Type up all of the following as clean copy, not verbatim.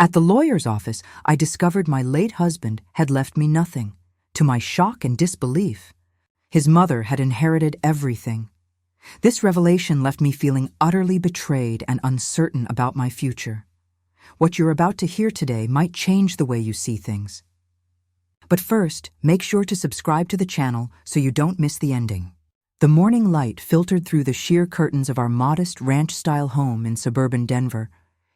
At the lawyer's office, I discovered my late husband had left me nothing. To my shock and disbelief, his mother had inherited everything. This revelation left me feeling utterly betrayed and uncertain about my future. What you're about to hear today might change the way you see things. But first, make sure to subscribe to the channel so you don't miss the ending. The morning light filtered through the sheer curtains of our modest ranch-style home in suburban Denver,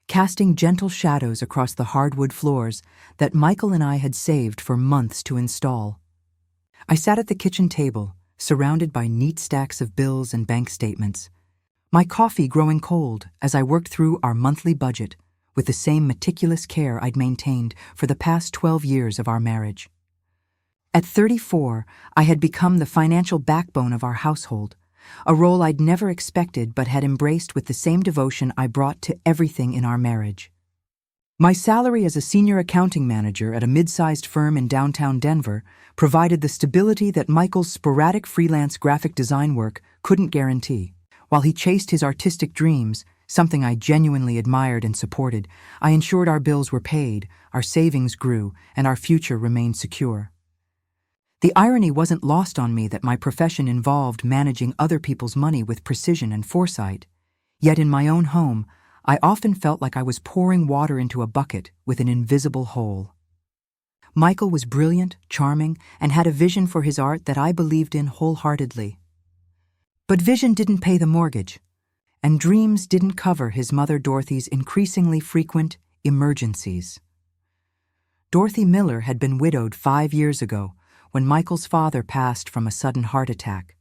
casting gentle shadows across the hardwood floors that Michael and I had saved for months to install. I sat at the kitchen table, surrounded by neat stacks of bills and bank statements, my coffee growing cold as I worked through our monthly budget with the same meticulous care I'd maintained for the past 12 years of our marriage. At 34, I had become the financial backbone of our household, a role I'd never expected but had embraced with the same devotion I brought to everything in our marriage. My salary as a senior accounting manager at a mid-sized firm in downtown Denver provided the stability that Michael's sporadic freelance graphic design work couldn't guarantee. While he chased his artistic dreams, something I genuinely admired and supported, I ensured our bills were paid, our savings grew, and our future remained secure. The irony wasn't lost on me that my profession involved managing other people's money with precision and foresight. Yet in my own home, I often felt like I was pouring water into a bucket with an invisible hole. Michael was brilliant, charming, and had a vision for his art that I believed in wholeheartedly. But vision didn't pay the mortgage, and dreams didn't cover his mother Dorothy's increasingly frequent emergencies. Dorothy Miller had been widowed 5 years ago, when Michael's father passed from a sudden heart attack.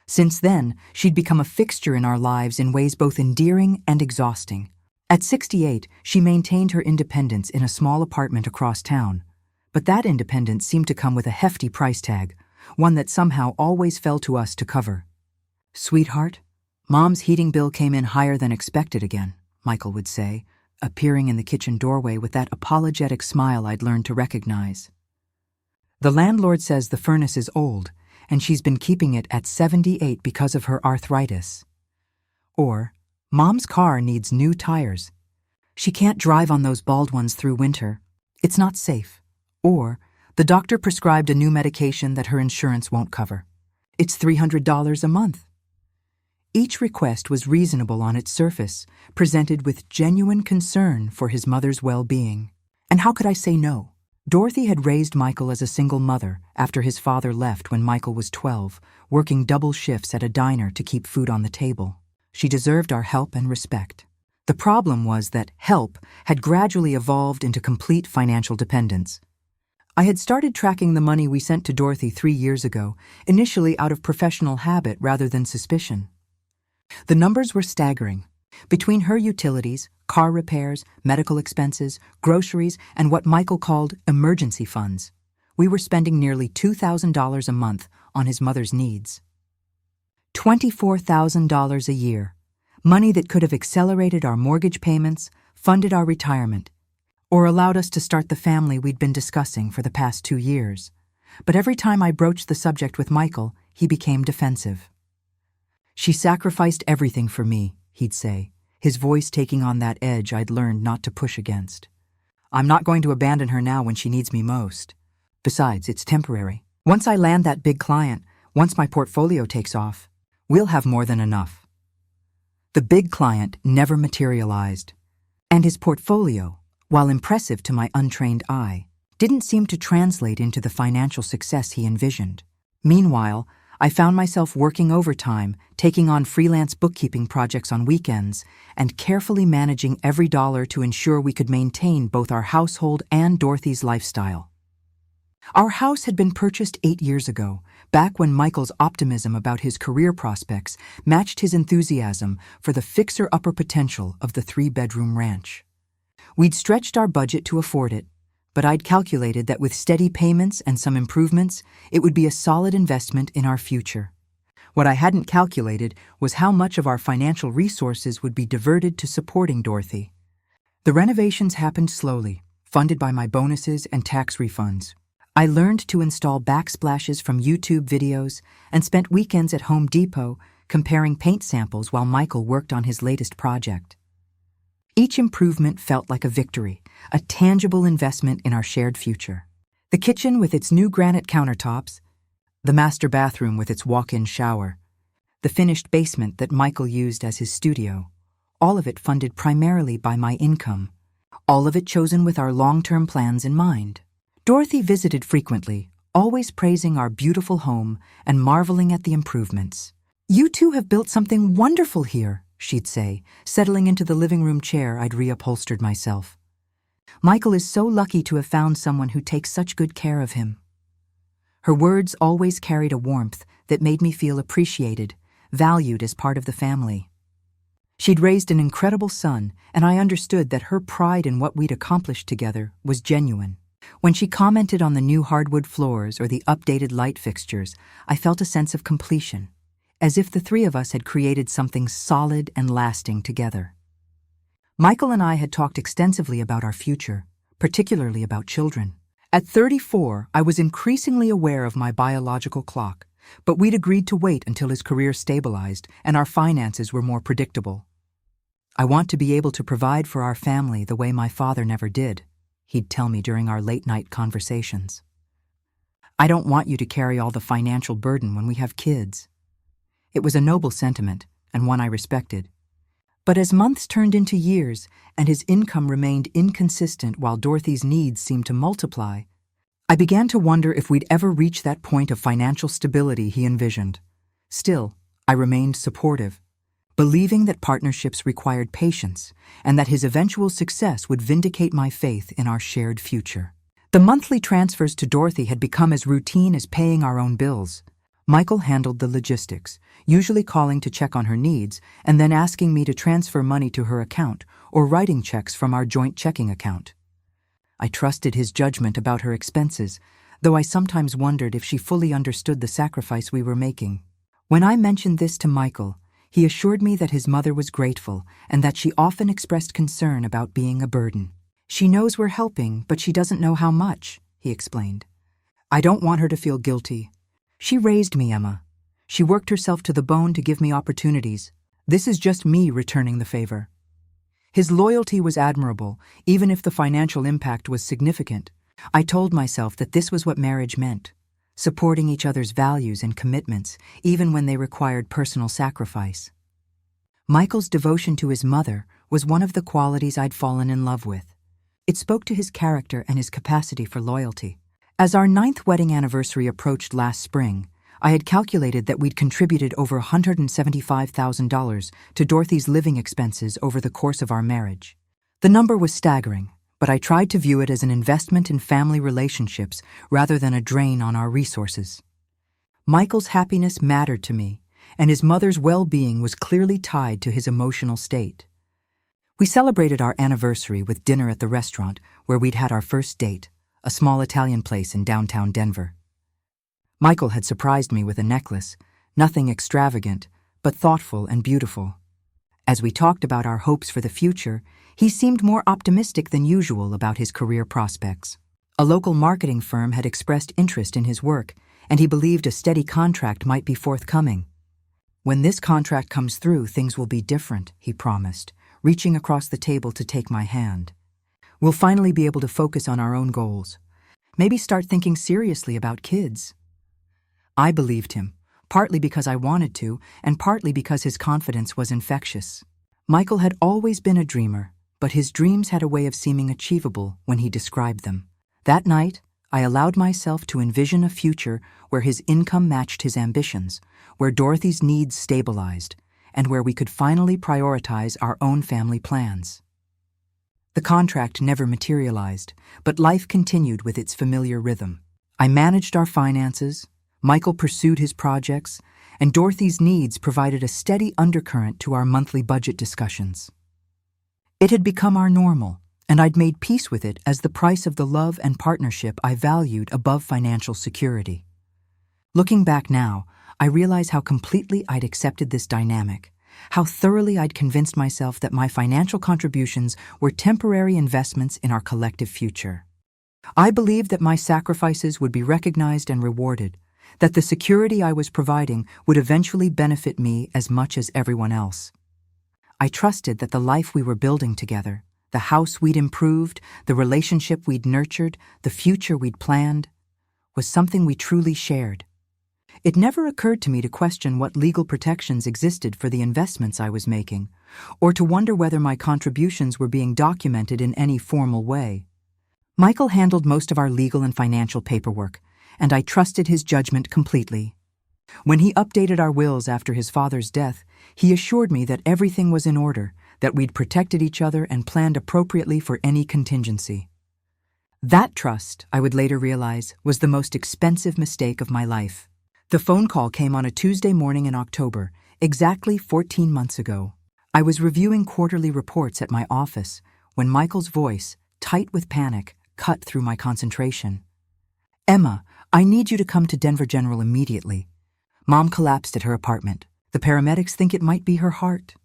Since then, she'd become a fixture in our lives in ways both endearing and exhausting. At 68, she maintained her independence in a small apartment across town. But that independence seemed to come with a hefty price tag, one that somehow always fell to us to cover. "Sweetheart, Mom's heating bill came in higher than expected again," Michael would say, appearing in the kitchen doorway with that apologetic smile I'd learned to recognize. "The landlord says the furnace is old, and she's been keeping it at 78 because of her arthritis." Or, "Mom's car needs new tires. She can't drive on those bald ones through winter. It's not safe." Or, "The doctor prescribed a new medication that her insurance won't cover. It's $300 a month." Each request was reasonable on its surface, presented with genuine concern for his mother's well-being. And how could I say no? Dorothy had raised Michael as a single mother after his father left when Michael was 12, working double shifts at a diner to keep food on the table. She deserved our help and respect. The problem was that help had gradually evolved into complete financial dependence. I had started tracking the money we sent to Dorothy 3 years ago, initially out of professional habit rather than suspicion. The numbers were staggering. Between her utilities, car repairs, medical expenses, groceries, and what Michael called emergency funds, we were spending nearly $2,000 a month on his mother's needs. $24,000 a year, money that could have accelerated our mortgage payments, funded our retirement, or allowed us to start the family we'd been discussing for the past 2 years. But every time I broached the subject with Michael, he became defensive. "She sacrificed everything for me," he'd say, his voice taking on that edge I'd learned not to push against. "I'm not going to abandon her now when she needs me most. Besides, it's temporary. Once I land that big client, once my portfolio takes off, we'll have more than enough." The big client never materialized, and his portfolio, while impressive to my untrained eye, didn't seem to translate into the financial success he envisioned. Meanwhile, I found myself working overtime, taking on freelance bookkeeping projects on weekends, and carefully managing every dollar to ensure we could maintain both our household and Dorothy's lifestyle. Our house had been purchased 8 years ago, back when Michael's optimism about his career prospects matched his enthusiasm for the fixer-upper potential of the 3-bedroom ranch. We'd stretched our budget to afford it, but I'd calculated that with steady payments and some improvements, it would be a solid investment in our future. What I hadn't calculated was how much of our financial resources would be diverted to supporting Dorothy. The renovations happened slowly, funded by my bonuses and tax refunds. I learned to install backsplashes from YouTube videos and spent weekends at Home Depot comparing paint samples while Michael worked on his latest project. Each improvement felt like a victory, a tangible investment in our shared future. The kitchen with its new granite countertops, the master bathroom with its walk-in shower, the finished basement that Michael used as his studio, all of it funded primarily by my income, all of it chosen with our long-term plans in mind. Dorothy visited frequently, always praising our beautiful home and marveling at the improvements. "You two have built something wonderful here," she'd say, settling into the living room chair I'd reupholstered myself. "Michael is so lucky to have found someone who takes such good care of him." Her words always carried a warmth that made me feel appreciated, valued as part of the family. She'd raised an incredible son, and I understood that her pride in what we'd accomplished together was genuine. When she commented on the new hardwood floors or the updated light fixtures, I felt a sense of completion, as if the three of us had created something solid and lasting together. Michael and I had talked extensively about our future, particularly about children. At 34, I was increasingly aware of my biological clock, but we'd agreed to wait until his career stabilized and our finances were more predictable. "I want to be able to provide for our family the way my father never did," he'd tell me during our late-night conversations. "I don't want you to carry all the financial burden when we have kids." It was a noble sentiment, and one I respected. But as months turned into years and his income remained inconsistent while Dorothy's needs seemed to multiply, I began to wonder if we'd ever reach that point of financial stability he envisioned. Still, I remained supportive, believing that partnerships required patience and that his eventual success would vindicate my faith in our shared future. The monthly transfers to Dorothy had become as routine as paying our own bills. Michael handled the logistics, usually calling to check on her needs and then asking me to transfer money to her account or writing checks from our joint checking account. I trusted his judgment about her expenses, though I sometimes wondered if she fully understood the sacrifice we were making. When I mentioned this to Michael, he assured me that his mother was grateful and that she often expressed concern about being a burden. "She knows we're helping, but she doesn't know how much," he explained. "I don't want her to feel guilty. She raised me, Emma. She worked herself to the bone to give me opportunities. This is just me returning the favor." His loyalty was admirable, even if the financial impact was significant. I told myself that this was what marriage meant, supporting each other's values and commitments, even when they required personal sacrifice. Michael's devotion to his mother was one of the qualities I'd fallen in love with. It spoke to his character and his capacity for loyalty. As our 9th wedding anniversary approached last spring, I had calculated that we'd contributed over $175,000 to Dorothy's living expenses over the course of our marriage. The number was staggering, but I tried to view it as an investment in family relationships rather than a drain on our resources. Michael's happiness mattered to me, and his mother's well-being was clearly tied to his emotional state. We celebrated our anniversary with dinner at the restaurant where we'd had our first date, a small Italian place in downtown Denver. Michael had surprised me with a necklace, nothing extravagant, but thoughtful and beautiful. As we talked about our hopes for the future, he seemed more optimistic than usual about his career prospects. A local marketing firm had expressed interest in his work, and he believed a steady contract might be forthcoming. "When this contract comes through, things will be different," he promised, reaching across the table to take my hand. "We'll finally be able to focus on our own goals. Maybe start thinking seriously about kids." I believed him, partly because I wanted to, and partly because his confidence was infectious. Michael had always been a dreamer, but his dreams had a way of seeming achievable when he described them. That night, I allowed myself to envision a future where his income matched his ambitions, where Dorothy's needs stabilized, and where we could finally prioritize our own family plans. The contract never materialized, but life continued with its familiar rhythm. I managed our finances, Michael pursued his projects, and Dorothy's needs provided a steady undercurrent to our monthly budget discussions. It had become our normal, and I'd made peace with it as the price of the love and partnership I valued above financial security. Looking back now, I realize how completely I'd accepted this dynamic, how thoroughly I'd convinced myself that my financial contributions were temporary investments in our collective future. I believed that my sacrifices would be recognized and rewarded, that the security I was providing would eventually benefit me as much as everyone else. I trusted that the life we were building together, the house we'd improved, the relationship we'd nurtured, the future we'd planned, was something we truly shared. It never occurred to me to question what legal protections existed for the investments I was making, or to wonder whether my contributions were being documented in any formal way. Michael handled most of our legal and financial paperwork, and I trusted his judgment completely. When he updated our wills after his father's death, he assured me that everything was in order, that we'd protected each other and planned appropriately for any contingency. That trust, I would later realize, was the most expensive mistake of my life. The phone call came on a Tuesday morning in October, exactly 14 months ago. I was reviewing quarterly reports at my office when Michael's voice, tight with panic, cut through my concentration. "Emma, I need you to come to Denver General immediately. Mom collapsed at her apartment. The paramedics think it might be her heart."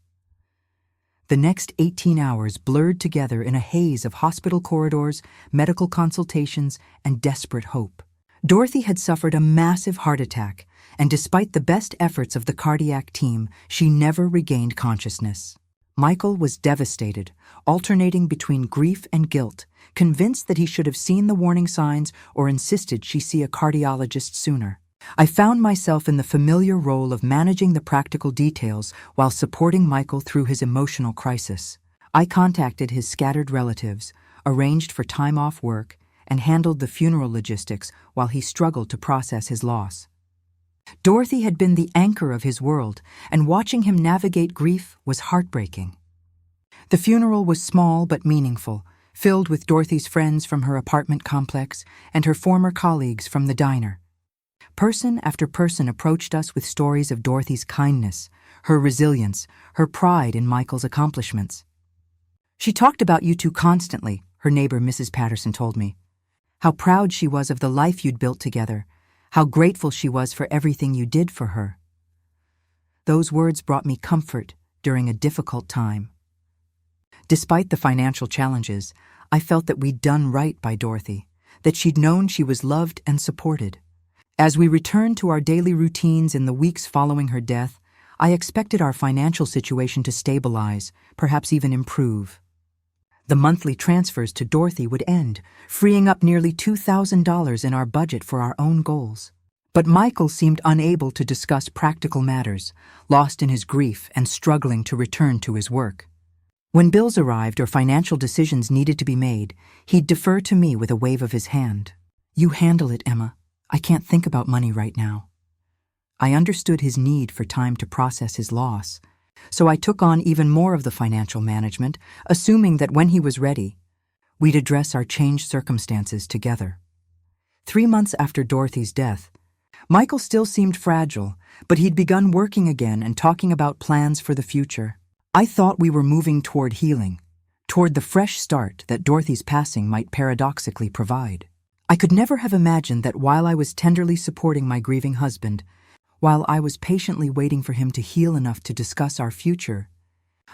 The next 18 hours blurred together in a haze of hospital corridors, medical consultations, and desperate hope. Dorothy had suffered a massive heart attack, and despite the best efforts of the cardiac team, she never regained consciousness. Michael was devastated, alternating between grief and guilt, convinced that he should have seen the warning signs or insisted she see a cardiologist sooner. I found myself in the familiar role of managing the practical details while supporting Michael through his emotional crisis. I contacted his scattered relatives, arranged for time off work, and handled the funeral logistics while he struggled to process his loss. Dorothy had been the anchor of his world, and watching him navigate grief was heartbreaking. The funeral was small but meaningful, filled with Dorothy's friends from her apartment complex and her former colleagues from the diner. Person after person approached us with stories of Dorothy's kindness, her resilience, her pride in Michael's accomplishments. "She talked about you two constantly," her neighbor Mrs. Patterson told me. "How proud she was of the life you'd built together, how grateful she was for everything you did for her." Those words brought me comfort during a difficult time. Despite the financial challenges, I felt that we'd done right by Dorothy, that she'd known she was loved and supported. As we returned to our daily routines in the weeks following her death, I expected our financial situation to stabilize, perhaps even improve. The monthly transfers to Dorothy would end, freeing up nearly $2,000 in our budget for our own goals. But Michael seemed unable to discuss practical matters, lost in his grief and struggling to return to his work. When bills arrived or financial decisions needed to be made, he'd defer to me with a wave of his hand. "You handle it, Emma. I can't think about money right now." I understood his need for time to process his loss, so I took on even more of the financial management, assuming that when he was ready, we'd address our changed circumstances together. 3 months after Dorothy's death, Michael still seemed fragile, but he'd begun working again and talking about plans for the future. I thought we were moving toward healing, toward the fresh start that Dorothy's passing might paradoxically provide. I could never have imagined that while I was tenderly supporting my grieving husband, while I was patiently waiting for him to heal enough to discuss our future,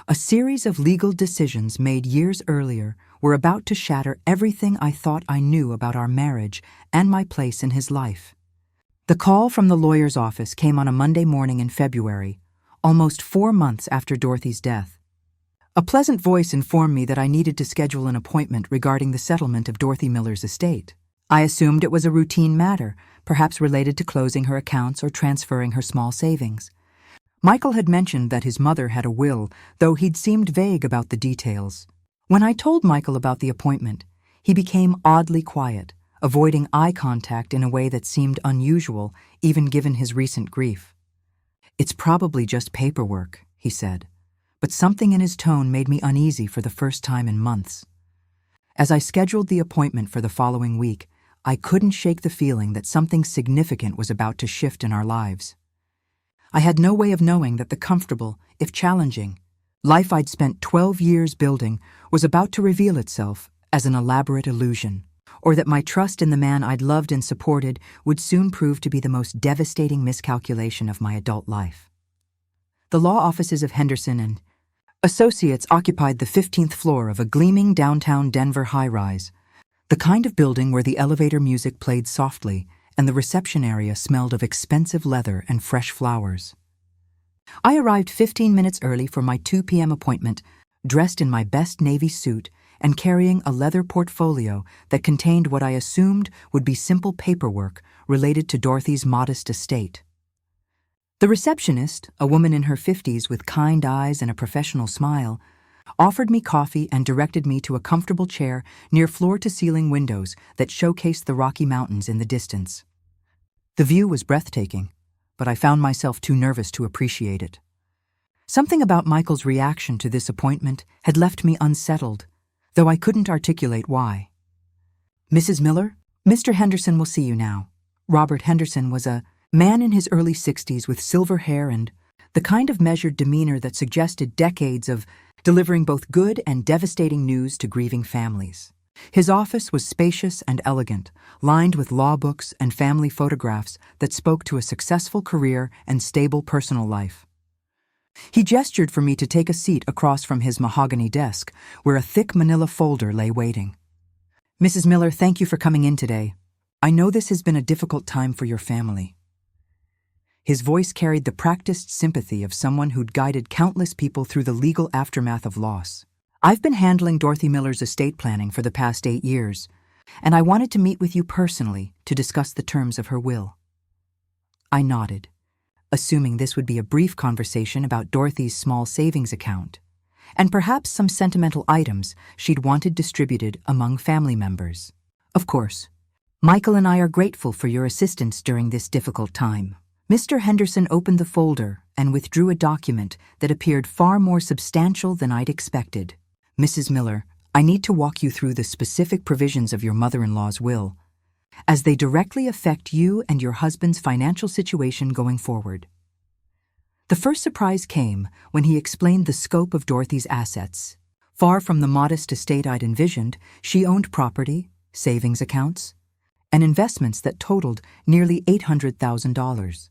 a series of legal decisions made years earlier were about to shatter everything I thought I knew about our marriage and my place in his life. The call from the lawyer's office came on a Monday morning in February, almost 4 months after Dorothy's death. A pleasant voice informed me that I needed to schedule an appointment regarding the settlement of Dorothy Miller's estate. I assumed it was a routine matter, perhaps related to closing her accounts or transferring her small savings. Michael had mentioned that his mother had a will, though he'd seemed vague about the details. When I told Michael about the appointment, he became oddly quiet, avoiding eye contact in a way that seemed unusual, even given his recent grief. "It's probably just paperwork," he said, but something in his tone made me uneasy for the first time in months. As I scheduled the appointment for the following week, I couldn't shake the feeling that something significant was about to shift in our lives. I had no way of knowing that the comfortable, if challenging, life I'd spent 12 years building was about to reveal itself as an elaborate illusion, or that my trust in the man I'd loved and supported would soon prove to be the most devastating miscalculation of my adult life. The law offices of Henderson and Associates occupied the 15th floor of a gleaming downtown Denver high-rise, the kind of building where the elevator music played softly and the reception area smelled of expensive leather and fresh flowers. I arrived 15 minutes early for my 2 p.m. appointment, dressed in my best navy suit and carrying a leather portfolio that contained what I assumed would be simple paperwork related to Dorothy's modest estate. The receptionist, a woman in her 50s with kind eyes and a professional smile, offered me coffee and directed me to a comfortable chair near floor-to-ceiling windows that showcased the Rocky Mountains in the distance. The view was breathtaking, but I found myself too nervous to appreciate it. Something about Michael's reaction to this appointment had left me unsettled, though I couldn't articulate why. "Mrs. Miller, Mr. Henderson will see you now." Robert Henderson was a man in his early 60s with silver hair and the kind of measured demeanor that suggested decades of delivering both good and devastating news to grieving families. His office was spacious and elegant, lined with law books and family photographs that spoke to a successful career and stable personal life. He gestured for me to take a seat across from his mahogany desk, where a thick manila folder lay waiting. "Mrs. Miller, thank you for coming in today. I know this has been a difficult time for your family." His voice carried the practiced sympathy of someone who'd guided countless people through the legal aftermath of loss. "I've been handling Dorothy Miller's estate planning for the past 8 years, and I wanted to meet with you personally to discuss the terms of her will." I nodded, assuming this would be a brief conversation about Dorothy's small savings account, and perhaps some sentimental items she'd wanted distributed among family members. "Of course. Michael and I are grateful for your assistance during this difficult time." Mr. Henderson opened the folder and withdrew a document that appeared far more substantial than I'd expected. "Mrs. Miller, I need to walk you through the specific provisions of your mother-in-law's will, as they directly affect you and your husband's financial situation going forward." The first surprise came when he explained the scope of Dorothy's assets. Far from the modest estate I'd envisioned, she owned property, savings accounts, and investments that totaled nearly $800,000.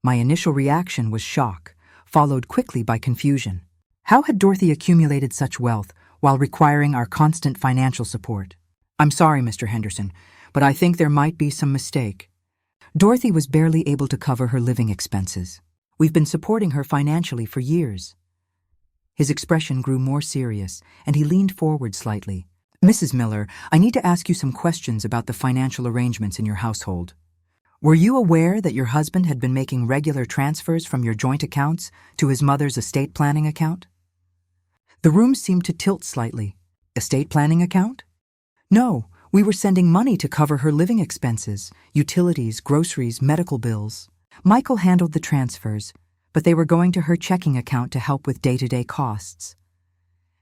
My initial reaction was shock, followed quickly by confusion. How had Dorothy accumulated such wealth while requiring our constant financial support? "I'm sorry, Mr. Henderson, but I think there might be some mistake. Dorothy was barely able to cover her living expenses. We've been supporting her financially for years." His expression grew more serious, and he leaned forward slightly. "Mrs. Miller, I need to ask you some questions about the financial arrangements in your household. Were you aware that your husband had been making regular transfers from your joint accounts to his mother's estate planning account?" The room seemed to tilt slightly. "Estate planning account?" "No, we were sending money to cover her living expenses, utilities, groceries, medical bills. Michael handled the transfers, but they were going to her checking account to help with day-to-day costs."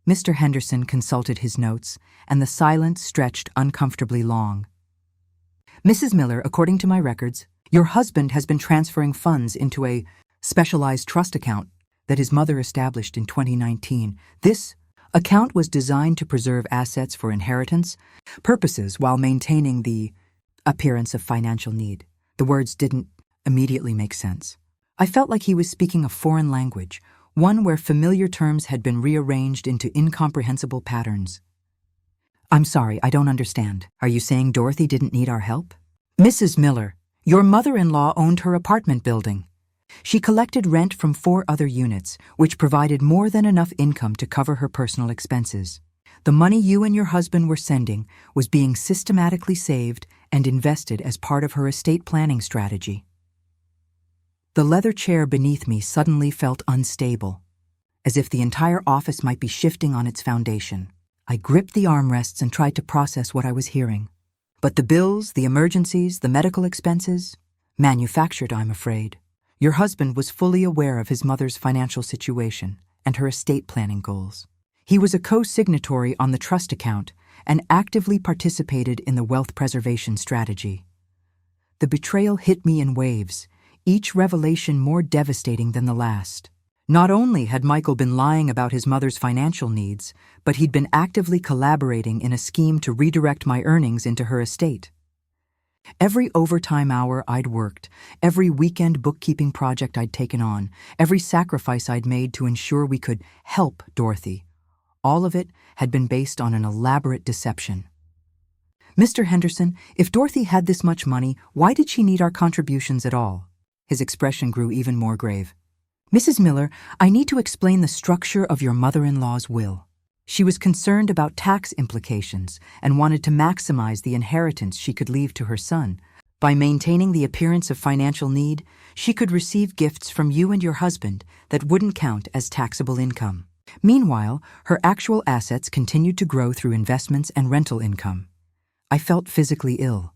Mr. Henderson consulted his notes, and the silence stretched uncomfortably long. "Mrs. Miller, according to my records, your husband has been transferring funds into a specialized trust account that his mother established in 2019. This account was designed to preserve assets for inheritance purposes while maintaining the appearance of financial need." The words didn't immediately make sense. I felt like he was speaking a foreign language, one where familiar terms had been rearranged into incomprehensible patterns. "I'm sorry, I don't understand. Are you saying Dorothy didn't need our help?" "Mrs. Miller, your mother-in-law owned her apartment building. She collected rent from 4 other units, which provided more than enough income to cover her personal expenses. The money you and your husband were sending was being systematically saved and invested as part of her estate planning strategy." The leather chair beneath me suddenly felt unstable, as if the entire office might be shifting on its foundation. I gripped the armrests and tried to process what I was hearing. But the bills, the emergencies, the medical expenses, manufactured, I'm afraid. Your husband was fully aware of his mother's financial situation and her estate planning goals. He was a co-signatory on the trust account and actively participated in the wealth preservation strategy. The betrayal hit me in waves, each revelation more devastating than the last. Not only had Michael been lying about his mother's financial needs, but he'd been actively collaborating in a scheme to redirect my earnings into her estate. Every overtime hour I'd worked, every weekend bookkeeping project I'd taken on, every sacrifice I'd made to ensure we could help Dorothy, all of it had been based on an elaborate deception. "Mr. Henderson, if Dorothy had this much money, why did she need our contributions at all?" His expression grew even more grave. Mrs. Miller, I need to explain the structure of your mother-in-law's will. She was concerned about tax implications and wanted to maximize the inheritance she could leave to her son. By maintaining the appearance of financial need, she could receive gifts from you and your husband that wouldn't count as taxable income. Meanwhile, her actual assets continued to grow through investments and rental income. I felt physically ill.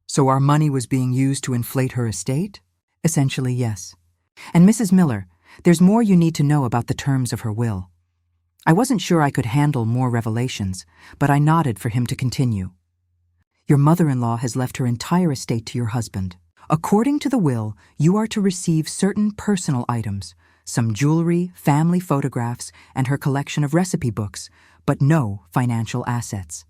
So our money was being used to inflate her estate? Essentially, yes. And Mrs. Miller, there's more you need to know about the terms of her will. I wasn't sure I could handle more revelations, but I nodded for him to continue. Your mother-in-law has left her entire estate to your husband. According to the will, you are to receive certain personal items, some jewelry, family photographs, and her collection of recipe books, but no financial assets.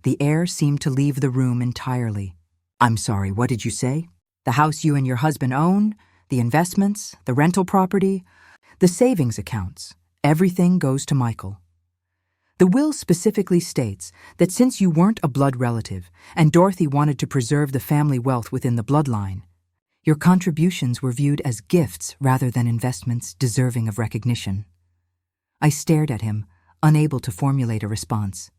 The heir seemed to leave the room entirely. I'm sorry, what did you say? The house you and your husband own, the investments, the rental property, the savings accounts, everything goes to Michael. The will specifically states that since you weren't a blood relative and Dorothy wanted to preserve the family wealth within the bloodline, your contributions were viewed as gifts rather than investments deserving of recognition. I stared at him, unable to formulate a response.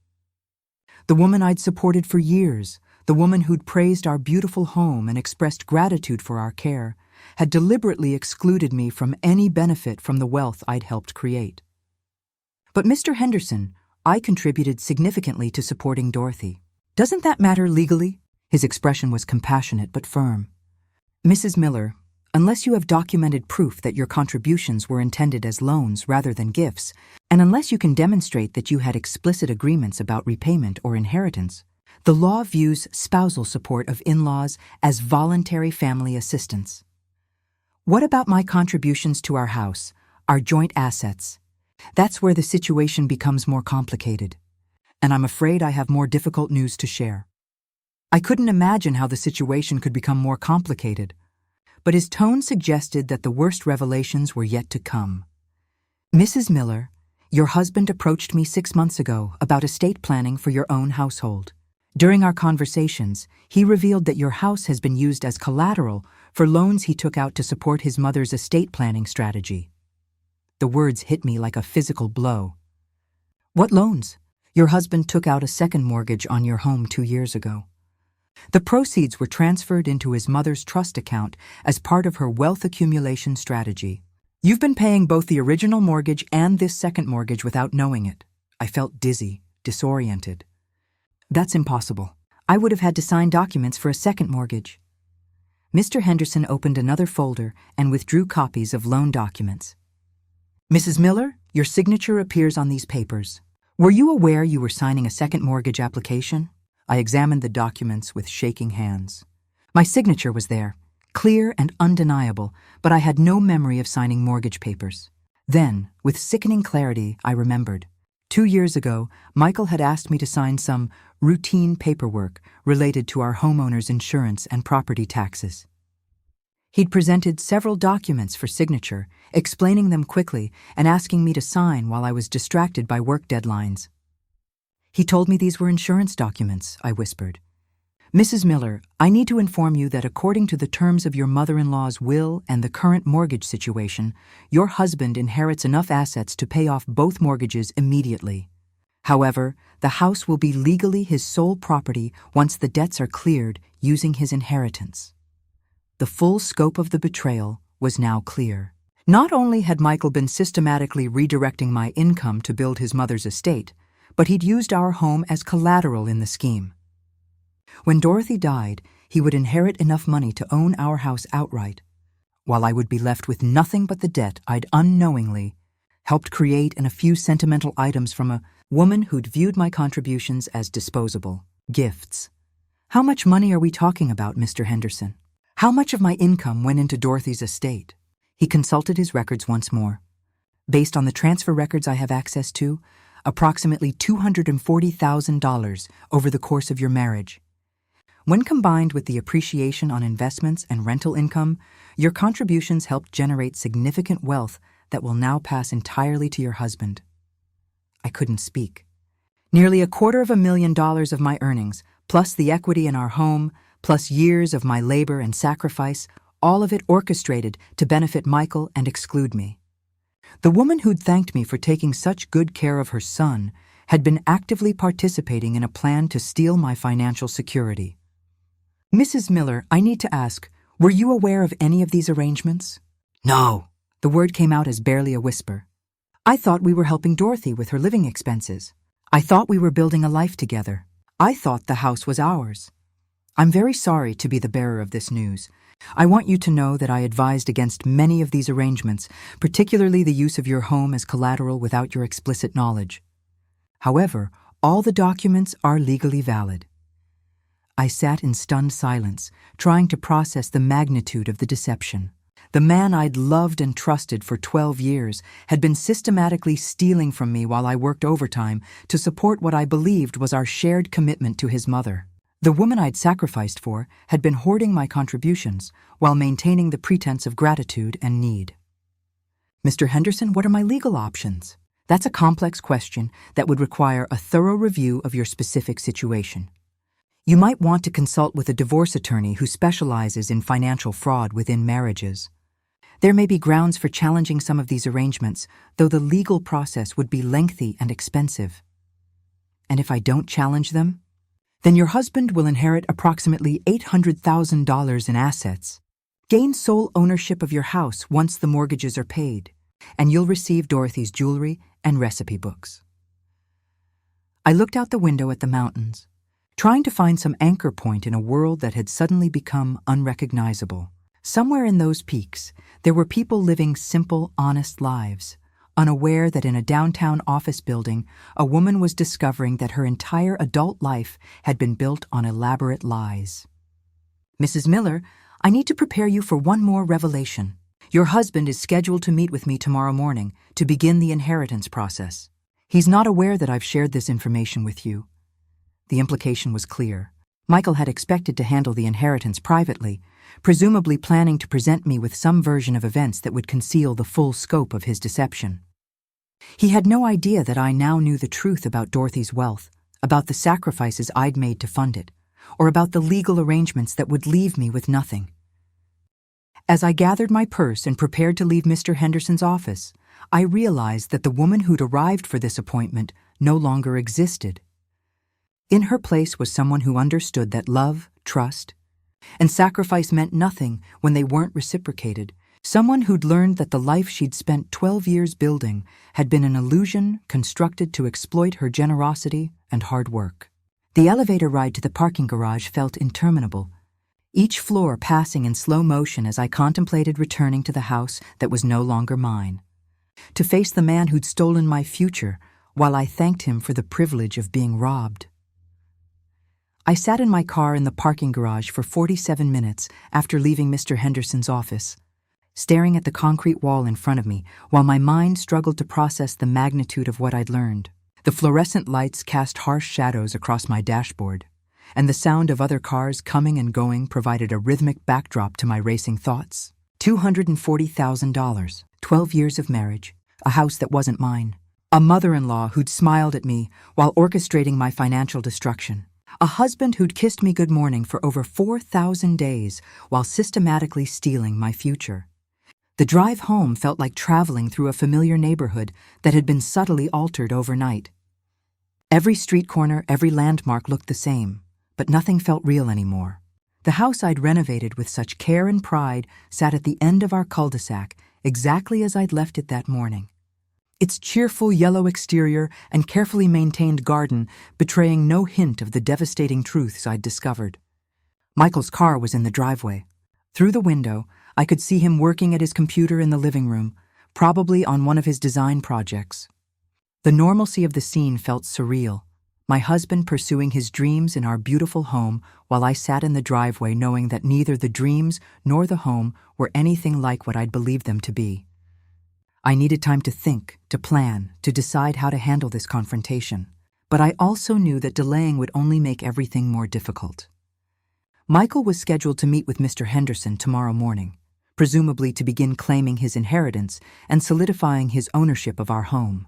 The woman I'd supported for years, the woman who'd praised our beautiful home and expressed gratitude for our care, had deliberately excluded me from any benefit from the wealth I'd helped create. But Mr. Henderson, I contributed significantly to supporting Dorothy. Doesn't that matter legally? His expression was compassionate but firm. Mrs. Miller, unless you have documented proof that your contributions were intended as loans rather than gifts, and unless you can demonstrate that you had explicit agreements about repayment or inheritance, the law views spousal support of in-laws as voluntary family assistance. What about my contributions to our house, our joint assets? That's where the situation becomes more complicated, and I'm afraid I have more difficult news to share. I couldn't imagine how the situation could become more complicated, but his tone suggested that the worst revelations were yet to come. Mrs. Miller, your husband approached me 6 months ago about estate planning for your own household. During our conversations, he revealed that your house has been used as collateral for loans he took out to support his mother's estate planning strategy. The words hit me like a physical blow. What loans? Your husband took out a second mortgage on your home 2 years ago. The proceeds were transferred into his mother's trust account as part of her wealth accumulation strategy. You've been paying both the original mortgage and this second mortgage without knowing it. I felt dizzy, disoriented. That's impossible. I would have had to sign documents for a second mortgage. Mr. Henderson opened another folder and withdrew copies of loan documents. Mrs. Miller, your signature appears on these papers. Were you aware you were signing a second mortgage application? I examined the documents with shaking hands. My signature was there, clear and undeniable, but I had no memory of signing mortgage papers. Then, with sickening clarity, I remembered. 2 years ago, Michael had asked me to sign some routine paperwork related to our homeowner's insurance and property taxes. He'd presented several documents for signature, explaining them quickly and asking me to sign while I was distracted by work deadlines. He told me these were insurance documents, I whispered. Mrs. Miller, I need to inform you that according to the terms of your mother-in-law's will and the current mortgage situation, your husband inherits enough assets to pay off both mortgages immediately. However, the house will be legally his sole property once the debts are cleared using his inheritance. The full scope of the betrayal was now clear. Not only had Michael been systematically redirecting my income to build his mother's estate, but he'd used our home as collateral in the scheme. When Dorothy died, he would inherit enough money to own our house outright, while I would be left with nothing but the debt I'd unknowingly helped create and a few sentimental items from a woman who'd viewed my contributions as disposable gifts. How much money are we talking about, Mr. Henderson? How much of my income went into Dorothy's estate? He consulted his records once more. Based on the transfer records I have access to, approximately $240,000 over the course of your marriage. When combined with the appreciation on investments and rental income, your contributions helped generate significant wealth that will now pass entirely to your husband. I couldn't speak. Nearly $250,000 of my earnings, plus the equity in our home, plus years of my labor and sacrifice, all of it orchestrated to benefit Michael and exclude me. The woman who'd thanked me for taking such good care of her son had been actively participating in a plan to steal my financial security. Mrs. Miller, I need to ask, were you aware of any of these arrangements? No. The word came out as barely a whisper. I thought we were helping Dorothy with her living expenses. I thought we were building a life together. I thought the house was ours. I'm very sorry to be the bearer of this news. I want you to know that I advised against many of these arrangements, particularly the use of your home as collateral without your explicit knowledge. However, all the documents are legally valid. I sat in stunned silence, trying to process the magnitude of the deception. The man I'd loved and trusted for 12 years had been systematically stealing from me while I worked overtime to support what I believed was our shared commitment to his mother. The woman I'd sacrificed for had been hoarding my contributions while maintaining the pretense of gratitude and need. Mr. Henderson, what are my legal options? That's a complex question that would require a thorough review of your specific situation. You might want to consult with a divorce attorney who specializes in financial fraud within marriages. There may be grounds for challenging some of these arrangements, though the legal process would be lengthy and expensive. And if I don't challenge them, then your husband will inherit approximately $800,000 in assets, gain sole ownership of your house once the mortgages are paid, and you'll receive Dorothy's jewelry and recipe books. I looked out the window at the mountains, trying to find some anchor point in a world that had suddenly become unrecognizable. Somewhere in those peaks, there were people living simple, honest lives, unaware that in a downtown office building, a woman was discovering that her entire adult life had been built on elaborate lies. Mrs. Miller, I need to prepare you for one more revelation. Your husband is scheduled to meet with me tomorrow morning to begin the inheritance process. He's not aware that I've shared this information with you. The implication was clear. Michael had expected to handle the inheritance privately, presumably planning to present me with some version of events that would conceal the full scope of his deception. He had no idea that I now knew the truth about Dorothy's wealth, about the sacrifices I'd made to fund it, or about the legal arrangements that would leave me with nothing. As I gathered my purse and prepared to leave Mr. Henderson's office, I realized that the woman who'd arrived for this appointment no longer existed. In her place was someone who understood that love, trust, and sacrifice meant nothing when they weren't reciprocated, someone who'd learned that the life she'd spent 12 years building had been an illusion constructed to exploit her generosity and hard work. The elevator ride to the parking garage felt interminable, each floor passing in slow motion as I contemplated returning to the house that was no longer mine, to face the man who'd stolen my future while I thanked him for the privilege of being robbed. I sat in my car in the parking garage for 47 minutes after leaving Mr. Henderson's office, staring at the concrete wall in front of me while my mind struggled to process the magnitude of what I'd learned. The fluorescent lights cast harsh shadows across my dashboard, and the sound of other cars coming and going provided a rhythmic backdrop to my racing thoughts. $240,000, 12 years of marriage, a house that wasn't mine, a mother-in-law who'd smiled at me while orchestrating my financial destruction. A husband who'd kissed me good morning for over 4,000 days while systematically stealing my future. The drive home felt like traveling through a familiar neighborhood that had been subtly altered overnight. Every street corner, every landmark looked the same, but nothing felt real anymore. The house I'd renovated with such care and pride sat at the end of our cul-de-sac, exactly as I'd left it that morning. Its cheerful yellow exterior and carefully maintained garden betraying no hint of the devastating truths I'd discovered. Michael's car was in the driveway. Through the window, I could see him working at his computer in the living room, probably on one of his design projects. The normalcy of the scene felt surreal, my husband pursuing his dreams in our beautiful home while I sat in the driveway knowing that neither the dreams nor the home were anything like what I'd believed them to be. I needed time to think, to plan, to decide how to handle this confrontation, but I also knew that delaying would only make everything more difficult. Michael was scheduled to meet with Mr. Henderson tomorrow morning, presumably to begin claiming his inheritance and solidifying his ownership of our home.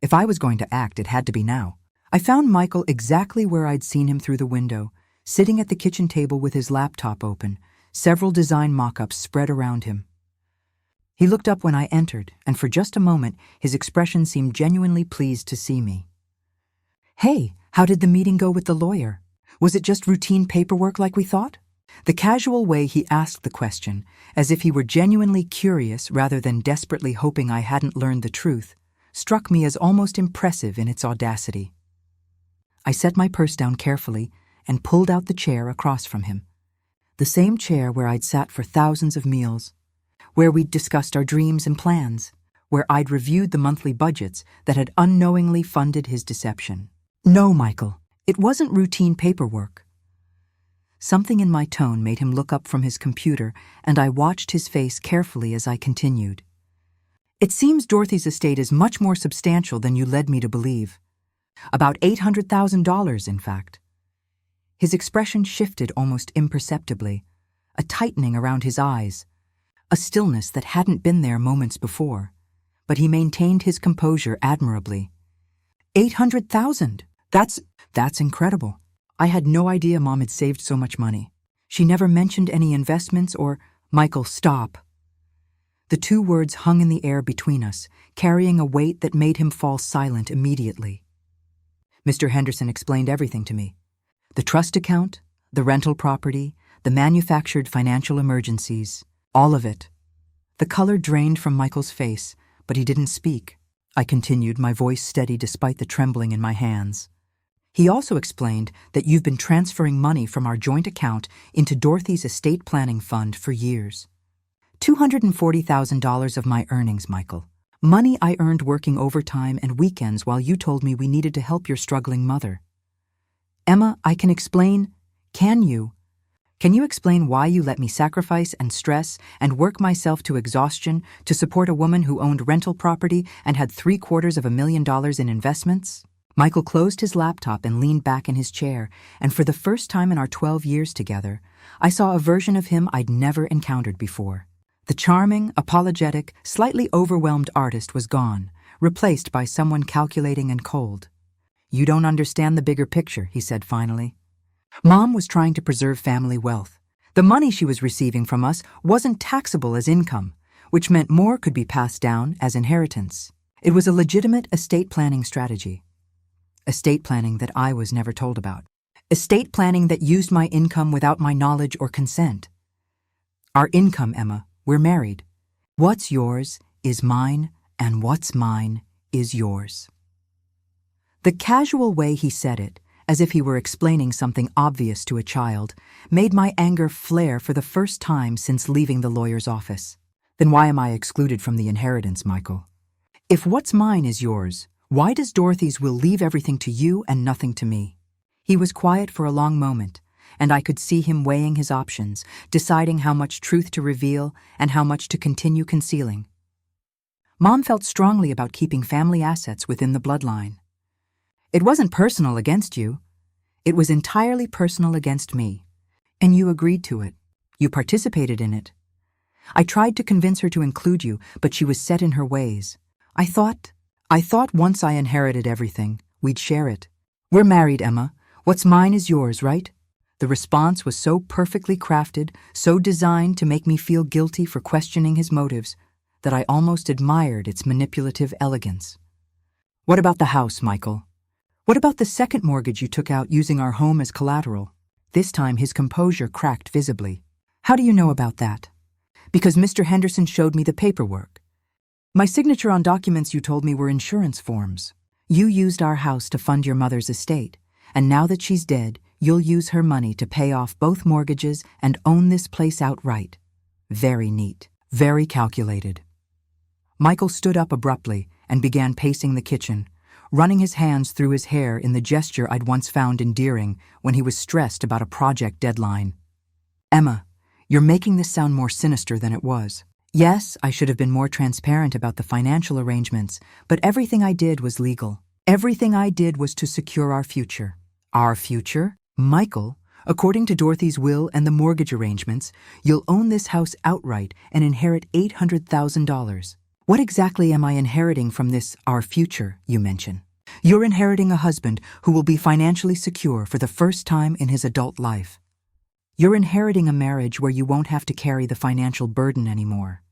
If I was going to act, it had to be now. I found Michael exactly where I'd seen him through the window, sitting at the kitchen table with his laptop open, Several design mock-ups spread around him. He looked up when I entered, and for just a moment, his expression seemed genuinely pleased to see me. "Hey, how did the meeting go with the lawyer? Was it just routine paperwork like we thought?" The casual way he asked the question, as if he were genuinely curious rather than desperately hoping I hadn't learned the truth, struck me as almost impressive in its audacity. I set my purse down carefully and pulled out the chair across from him. The same chair where I'd sat for thousands of meals, where we'd discussed our dreams and plans, where I'd reviewed the monthly budgets that had unknowingly funded his deception. "No, Michael, it wasn't routine paperwork." Something in my tone made him look up from his computer, and I watched his face carefully as I continued. "It seems Dorothy's estate is much more substantial than you led me to believe. About $800,000, in fact." His expression shifted almost imperceptibly, a tightening around his eyes, a stillness that hadn't been there moments before, but he maintained his composure admirably. $800,000? That's incredible. I had no idea Mom had saved so much money. She never mentioned any investments or— "Michael, stop." The two words hung in the air between us, carrying a weight that made him fall silent immediately. Mr. Henderson explained everything to me. The trust account, the rental property, the manufactured financial emergencies, all of it. The color drained from Michael's face, but he didn't speak. I continued, my voice steady despite the trembling in my hands. "He also explained that you've been transferring money from our joint account into Dorothy's estate planning fund for years. $240,000 of my earnings, Michael. Money I earned working overtime and weekends while you told me we needed to help your struggling mother. Emma, I can explain. Can you? Can you explain why you let me sacrifice and stress and work myself to exhaustion to support a woman who owned rental property and had $750,000 in investments?" Michael closed his laptop and leaned back in his chair, and for the first time in our 12 years together, I saw a version of him I'd never encountered before. The charming, apologetic, slightly overwhelmed artist was gone, replaced by someone calculating and cold. "You don't understand the bigger picture," he said finally. "Mom was trying to preserve family wealth. The money she was receiving from us wasn't taxable as income, which meant more could be passed down as inheritance. It was a legitimate estate planning strategy. Estate planning that I was never told about. Estate planning that used my income without my knowledge or consent. Our income, Emma, we're married. What's yours is mine, and what's mine is yours." The casual way he said it, as if he were explaining something obvious to a child, made my anger flare for the first time since leaving the lawyer's office. "Then why am I excluded from the inheritance, Michael? If what's mine is yours, why does Dorothy's will leave everything to you and nothing to me?" He was quiet for a long moment, and I could see him weighing his options, deciding how much truth to reveal and how much to continue concealing. Mom felt strongly about keeping family assets within the bloodline. "It wasn't personal against you. It was entirely personal against me. And you agreed to it. You participated in it. I tried to convince her to include you, but she was set in her ways. I thought once I inherited everything, we'd share it. We're married, Emma. What's mine is yours, right?" The response was so perfectly crafted, so designed to make me feel guilty for questioning his motives, that I almost admired its manipulative elegance. "What about the house, Michael? What about the second mortgage you took out using our home as collateral?" This time his composure cracked visibly. "How do you know about that?" "Because Mr. Henderson showed me the paperwork. My signature on documents you told me were insurance forms. You used our house to fund your mother's estate, and now that she's dead, you'll use her money to pay off both mortgages and own this place outright. Very neat, very calculated." Michael stood up abruptly and began pacing the kitchen, running his hands through his hair in the gesture I'd once found endearing when he was stressed about a project deadline. "Emma, you're making this sound more sinister than it was. Yes, I should have been more transparent about the financial arrangements, but everything I did was legal. Everything I did was to secure our future." "Our future? Michael, according to Dorothy's will and the mortgage arrangements, you'll own this house outright and inherit $800,000. What exactly am I inheriting from this our future you mention? You're inheriting a husband who will be financially secure for the first time in his adult life. You're inheriting a marriage where you won't have to carry the financial burden anymore."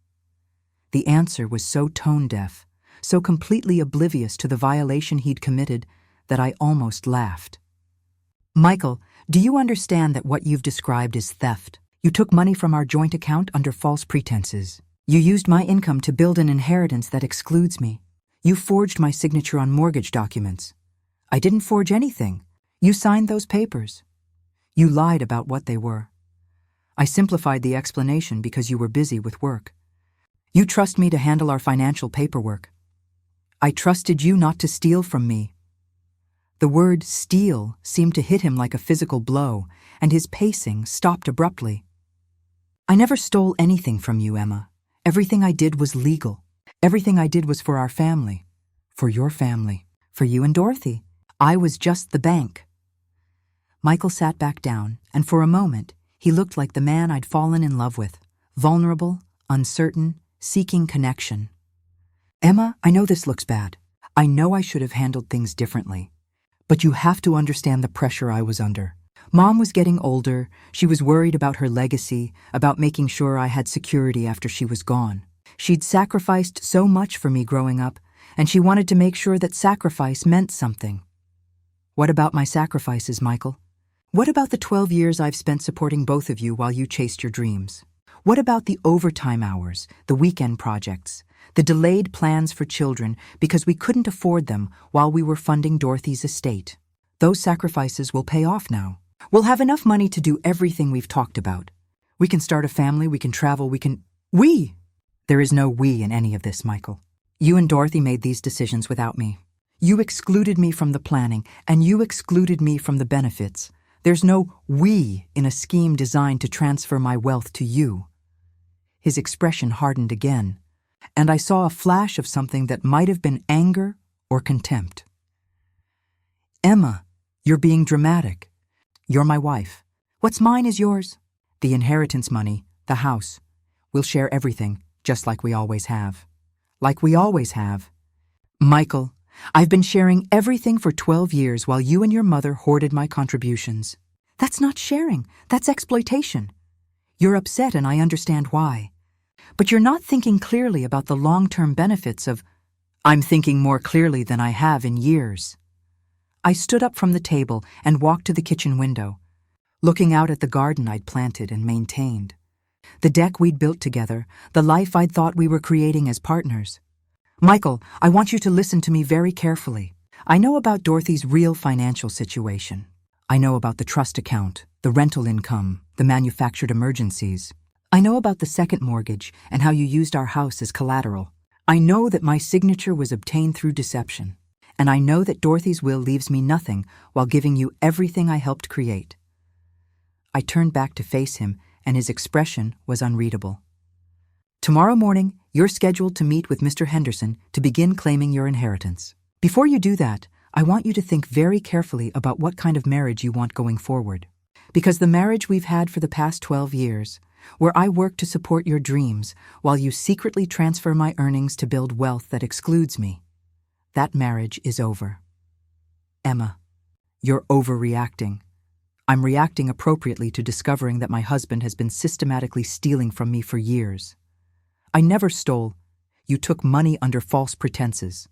The answer was so tone-deaf, so completely oblivious to the violation he'd committed, that I almost laughed. "Michael, do you understand that what you've described is theft? You took money from our joint account under false pretenses. You used my income to build an inheritance that excludes me. You forged my signature on mortgage documents. I didn't forge anything. You signed those papers. You lied about what they were. I simplified the explanation because you were busy with work. You trust me to handle our financial paperwork. I trusted you not to steal from me." The word steal seemed to hit him like a physical blow, and his pacing stopped abruptly. "I never stole anything from you, Emma. Everything I did was legal. Everything I did was for our family. For your family. For you and Dorothy. I was just the bank." Michael sat back down, and for a moment, he looked like the man I'd fallen in love with, vulnerable, uncertain, seeking connection. "Emma, I know this looks bad. I know I should have handled things differently. But you have to understand the pressure I was under. Mom was getting older. She was worried about her legacy, about making sure I had security after she was gone. She'd sacrificed so much for me growing up, and she wanted to make sure that sacrifice meant something." "What about my sacrifices, Michael? What about the 12 years I've spent supporting both of you while you chased your dreams? What about the overtime hours, the weekend projects, the delayed plans for children because we couldn't afford them while we were funding Dorothy's estate? Those sacrifices will pay off now. We'll have enough money to do everything we've talked about. We can start a family, we can travel, We! There is no we in any of this, Michael. You and Dorothy made these decisions without me. You excluded me from the planning, and you excluded me from the benefits. There's no we in a scheme designed to transfer my wealth to you." His expression hardened again, and I saw a flash of something that might have been anger or contempt. "Emma, you're being dramatic. You're my wife. What's mine is yours. The inheritance money, the house. We'll share everything, just like we always have. Like we always have. Michael, I've been sharing everything for 12 years while you and your mother hoarded my contributions. That's not sharing, that's exploitation. You're upset and I understand why. But you're not thinking clearly about the long-term benefits of... I'm thinking more clearly than I have in years." I stood up from the table and walked to the kitchen window, looking out at the garden I'd planted and maintained. The deck we'd built together, the life I'd thought we were creating as partners. "Michael, I want you to listen to me very carefully. I know about Dorothy's real financial situation. I know about the trust account, the rental income, the manufactured emergencies. I know about the second mortgage and how you used our house as collateral. I know that my signature was obtained through deception. And I know that Dorothy's will leaves me nothing while giving you everything I helped create." I turned back to face him, and his expression was unreadable. "Tomorrow morning, you're scheduled to meet with Mr. Henderson to begin claiming your inheritance. Before you do that, I want you to think very carefully about what kind of marriage you want going forward. Because the marriage we've had for the past 12 years, where I work to support your dreams while you secretly transfer my earnings to build wealth that excludes me, that marriage is over. Emma, you're overreacting. I'm reacting appropriately to discovering that my husband has been systematically stealing from me for years. I never stole. You took money under false pretenses.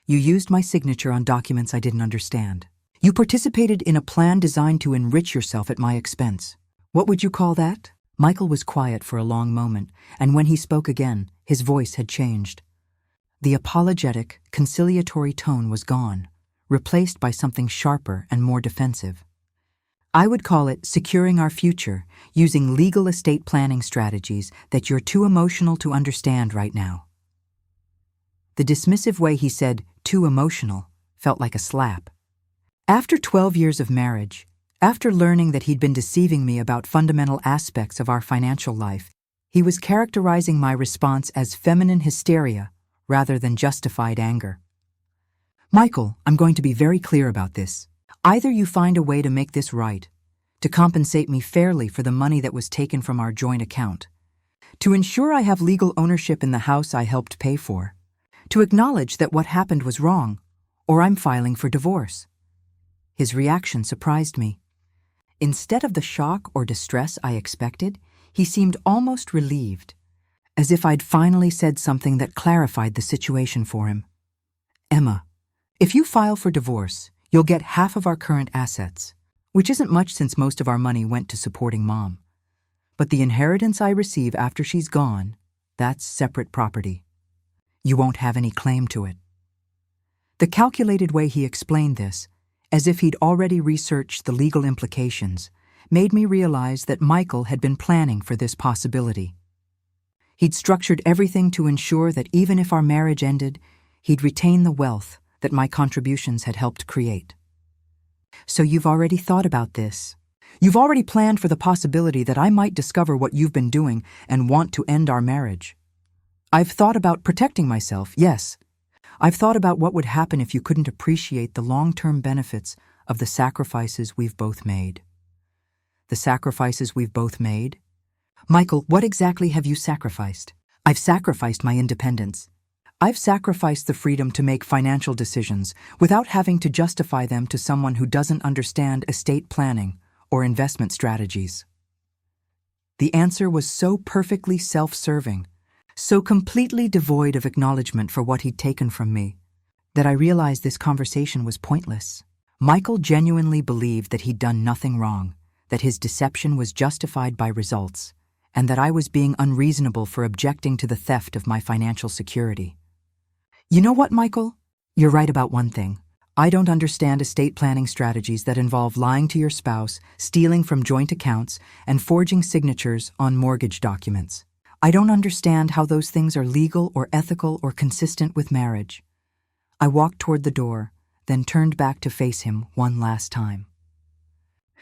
You used my signature on documents I didn't understand. You participated in a plan designed to enrich yourself at my expense. What would you call that?" Michael was quiet for a long moment, and when he spoke again, his voice had changed. The apologetic, conciliatory tone was gone, replaced by something sharper and more defensive. "I would call it securing our future using legal estate planning strategies that you're too emotional to understand right now." The dismissive way he said, "too emotional," felt like a slap. After 12 years of marriage, after learning that he'd been deceiving me about fundamental aspects of our financial life, he was characterizing my response as feminine hysteria rather than justified anger. "Michael, I'm going to be very clear about this. Either you find a way to make this right, to compensate me fairly for the money that was taken from our joint account, to ensure I have legal ownership in the house I helped pay for, to acknowledge that what happened was wrong, or I'm filing for divorce." His reaction surprised me. Instead of the shock or distress I expected, he seemed almost relieved, as if I'd finally said something that clarified the situation for him. "Emma, if you file for divorce, you'll get half of our current assets, which isn't much since most of our money went to supporting Mom. But the inheritance I receive after she's gone, that's separate property. You won't have any claim to it." The calculated way he explained this, as if he'd already researched the legal implications, made me realize that Michael had been planning for this possibility. He'd structured everything to ensure that even if our marriage ended, he'd retain the wealth that my contributions had helped create. "So you've already thought about this. You've already planned for the possibility that I might discover what you've been doing and want to end our marriage." "I've thought about protecting myself, yes. I've thought about what would happen if you couldn't appreciate the long-term benefits of the sacrifices we've both made." "The sacrifices we've both made?" "Michael, what exactly have you sacrificed?" "I've sacrificed my independence. I've sacrificed the freedom to make financial decisions without having to justify them to someone who doesn't understand estate planning or investment strategies." The answer was so perfectly self-serving, so completely devoid of acknowledgement for what he'd taken from me, that I realized this conversation was pointless. Michael genuinely believed that he'd done nothing wrong, that his deception was justified by results, and that I was being unreasonable for objecting to the theft of my financial security. "You know what, Michael? You're right about one thing. I don't understand estate planning strategies that involve lying to your spouse, stealing from joint accounts, and forging signatures on mortgage documents. I don't understand how those things are legal or ethical or consistent with marriage." I walked toward the door, then turned back to face him one last time.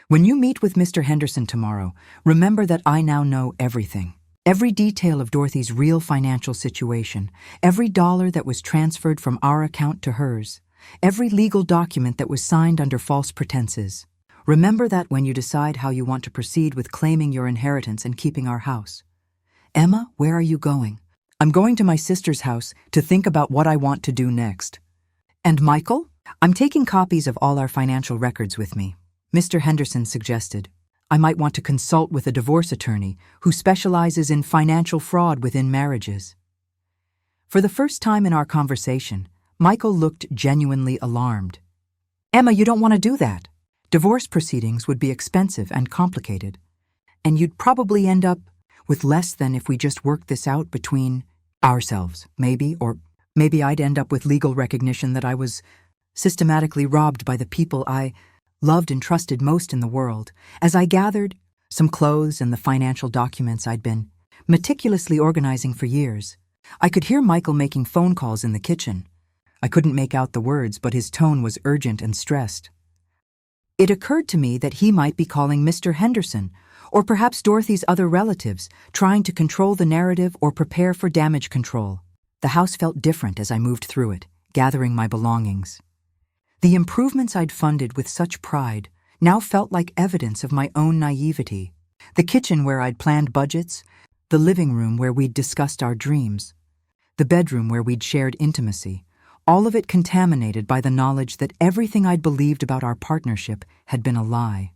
"When you meet with Mr. Henderson tomorrow, remember that I now know everything. Every detail of Dorothy's real financial situation, every dollar that was transferred from our account to hers, every legal document that was signed under false pretenses. Remember that when you decide how you want to proceed with claiming your inheritance and keeping our house." "Emma, where are you going?" "I'm going to my sister's house to think about what I want to do next." "And Michael?" "I'm taking copies of all our financial records with me. Mr. Henderson suggested I might want to consult with a divorce attorney who specializes in financial fraud within marriages." For the first time in our conversation, Michael looked genuinely alarmed. "Emma, you don't want to do that. Divorce proceedings would be expensive and complicated, and you'd probably end up with less than if we just worked this out between ourselves, or maybe I'd end up with legal recognition that I was systematically robbed by the people I loved and trusted most in the world." As I gathered some clothes and the financial documents I'd been meticulously organizing for years, I could hear Michael making phone calls in the kitchen. I couldn't make out the words, but his tone was urgent and stressed. It occurred to me that he might be calling Mr. Henderson, or perhaps Dorothy's other relatives, trying to control the narrative or prepare for damage control. The house felt different as I moved through it, gathering my belongings. The improvements I'd funded with such pride now felt like evidence of my own naivety. The kitchen where I'd planned budgets, the living room where we'd discussed our dreams, the bedroom where we'd shared intimacy, all of it contaminated by the knowledge that everything I'd believed about our partnership had been a lie.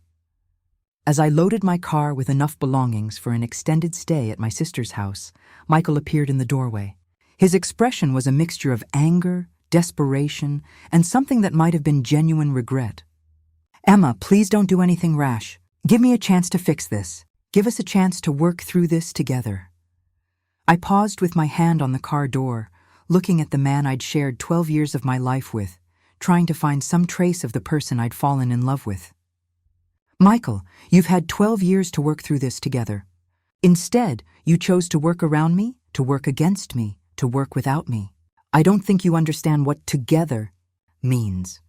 As I loaded my car with enough belongings for an extended stay at my sister's house, Michael appeared in the doorway. His expression was a mixture of anger, desperation, and something that might have been genuine regret. "Emma, please don't do anything rash. Give me a chance to fix this. Give us a chance to work through this together." I paused with my hand on the car door, looking at the man I'd shared 12 years of my life with, trying to find some trace of the person I'd fallen in love with. "Michael, you've had 12 years to work through this together. Instead, you chose to work around me, to work against me, to work without me. I don't think you understand what together means.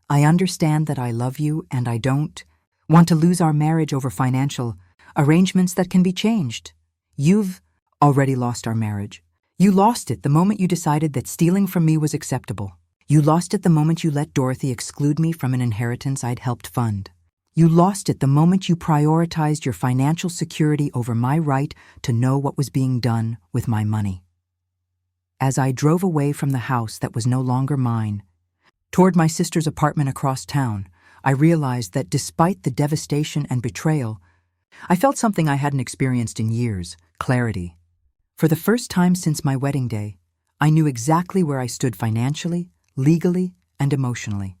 I understand that I love you and I don't want to lose our marriage over financial arrangements that can be changed. You've already lost our marriage. You lost it the moment you decided that stealing from me was acceptable. You lost it the moment you let Dorothy exclude me from an inheritance I'd helped fund. You lost it the moment you prioritized your financial security over my right to know what was being done with my money." As I drove away from the house that was no longer mine, toward my sister's apartment across town, I realized that despite the devastation and betrayal, I felt something I hadn't experienced in years: clarity. For the first time since my wedding day, I knew exactly where I stood financially, legally, and emotionally.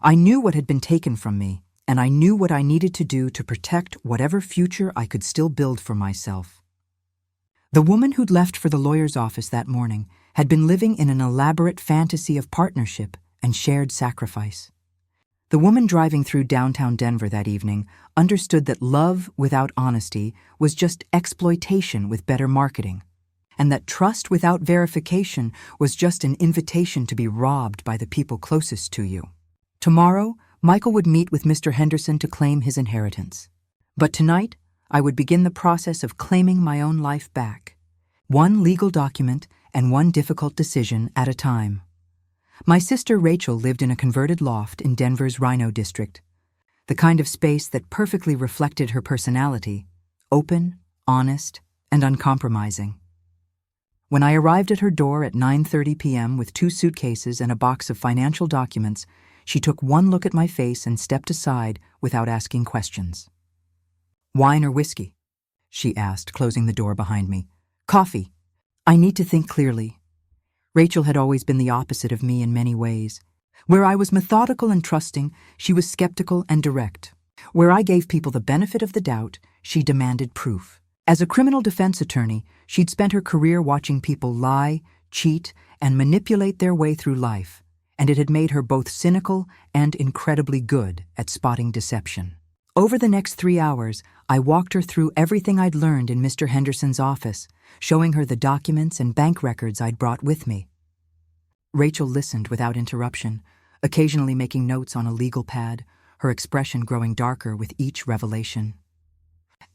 I knew what had been taken from me, and I knew what I needed to do to protect whatever future I could still build for myself. The woman who'd left for the lawyer's office that morning had been living in an elaborate fantasy of partnership and shared sacrifice. The woman driving through downtown Denver that evening understood that love without honesty was just exploitation with better marketing, and that trust without verification was just an invitation to be robbed by the people closest to you. Tomorrow, Michael would meet with Mr. Henderson to claim his inheritance. But tonight, I would begin the process of claiming my own life back, one legal document and one difficult decision at a time. My sister Rachel lived in a converted loft in Denver's Rhino District, the kind of space that perfectly reflected her personality: open, honest, and uncompromising. When I arrived at her door at 9:30 p.m. with 2 suitcases and a box of financial documents, she took one look at my face and stepped aside without asking questions. "Wine or whiskey?" she asked, closing the door behind me. "Coffee. I need to think clearly." Rachel had always been the opposite of me in many ways. Where I was methodical and trusting, she was skeptical and direct. Where I gave people the benefit of the doubt, she demanded proof. As a criminal defense attorney, she'd spent her career watching people lie, cheat, and manipulate their way through life, and it had made her both cynical and incredibly good at spotting deception. Over the next 3 hours, I walked her through everything I'd learned in Mr. Henderson's office, showing her the documents and bank records I'd brought with me. Rachel listened without interruption, occasionally making notes on a legal pad, her expression growing darker with each revelation.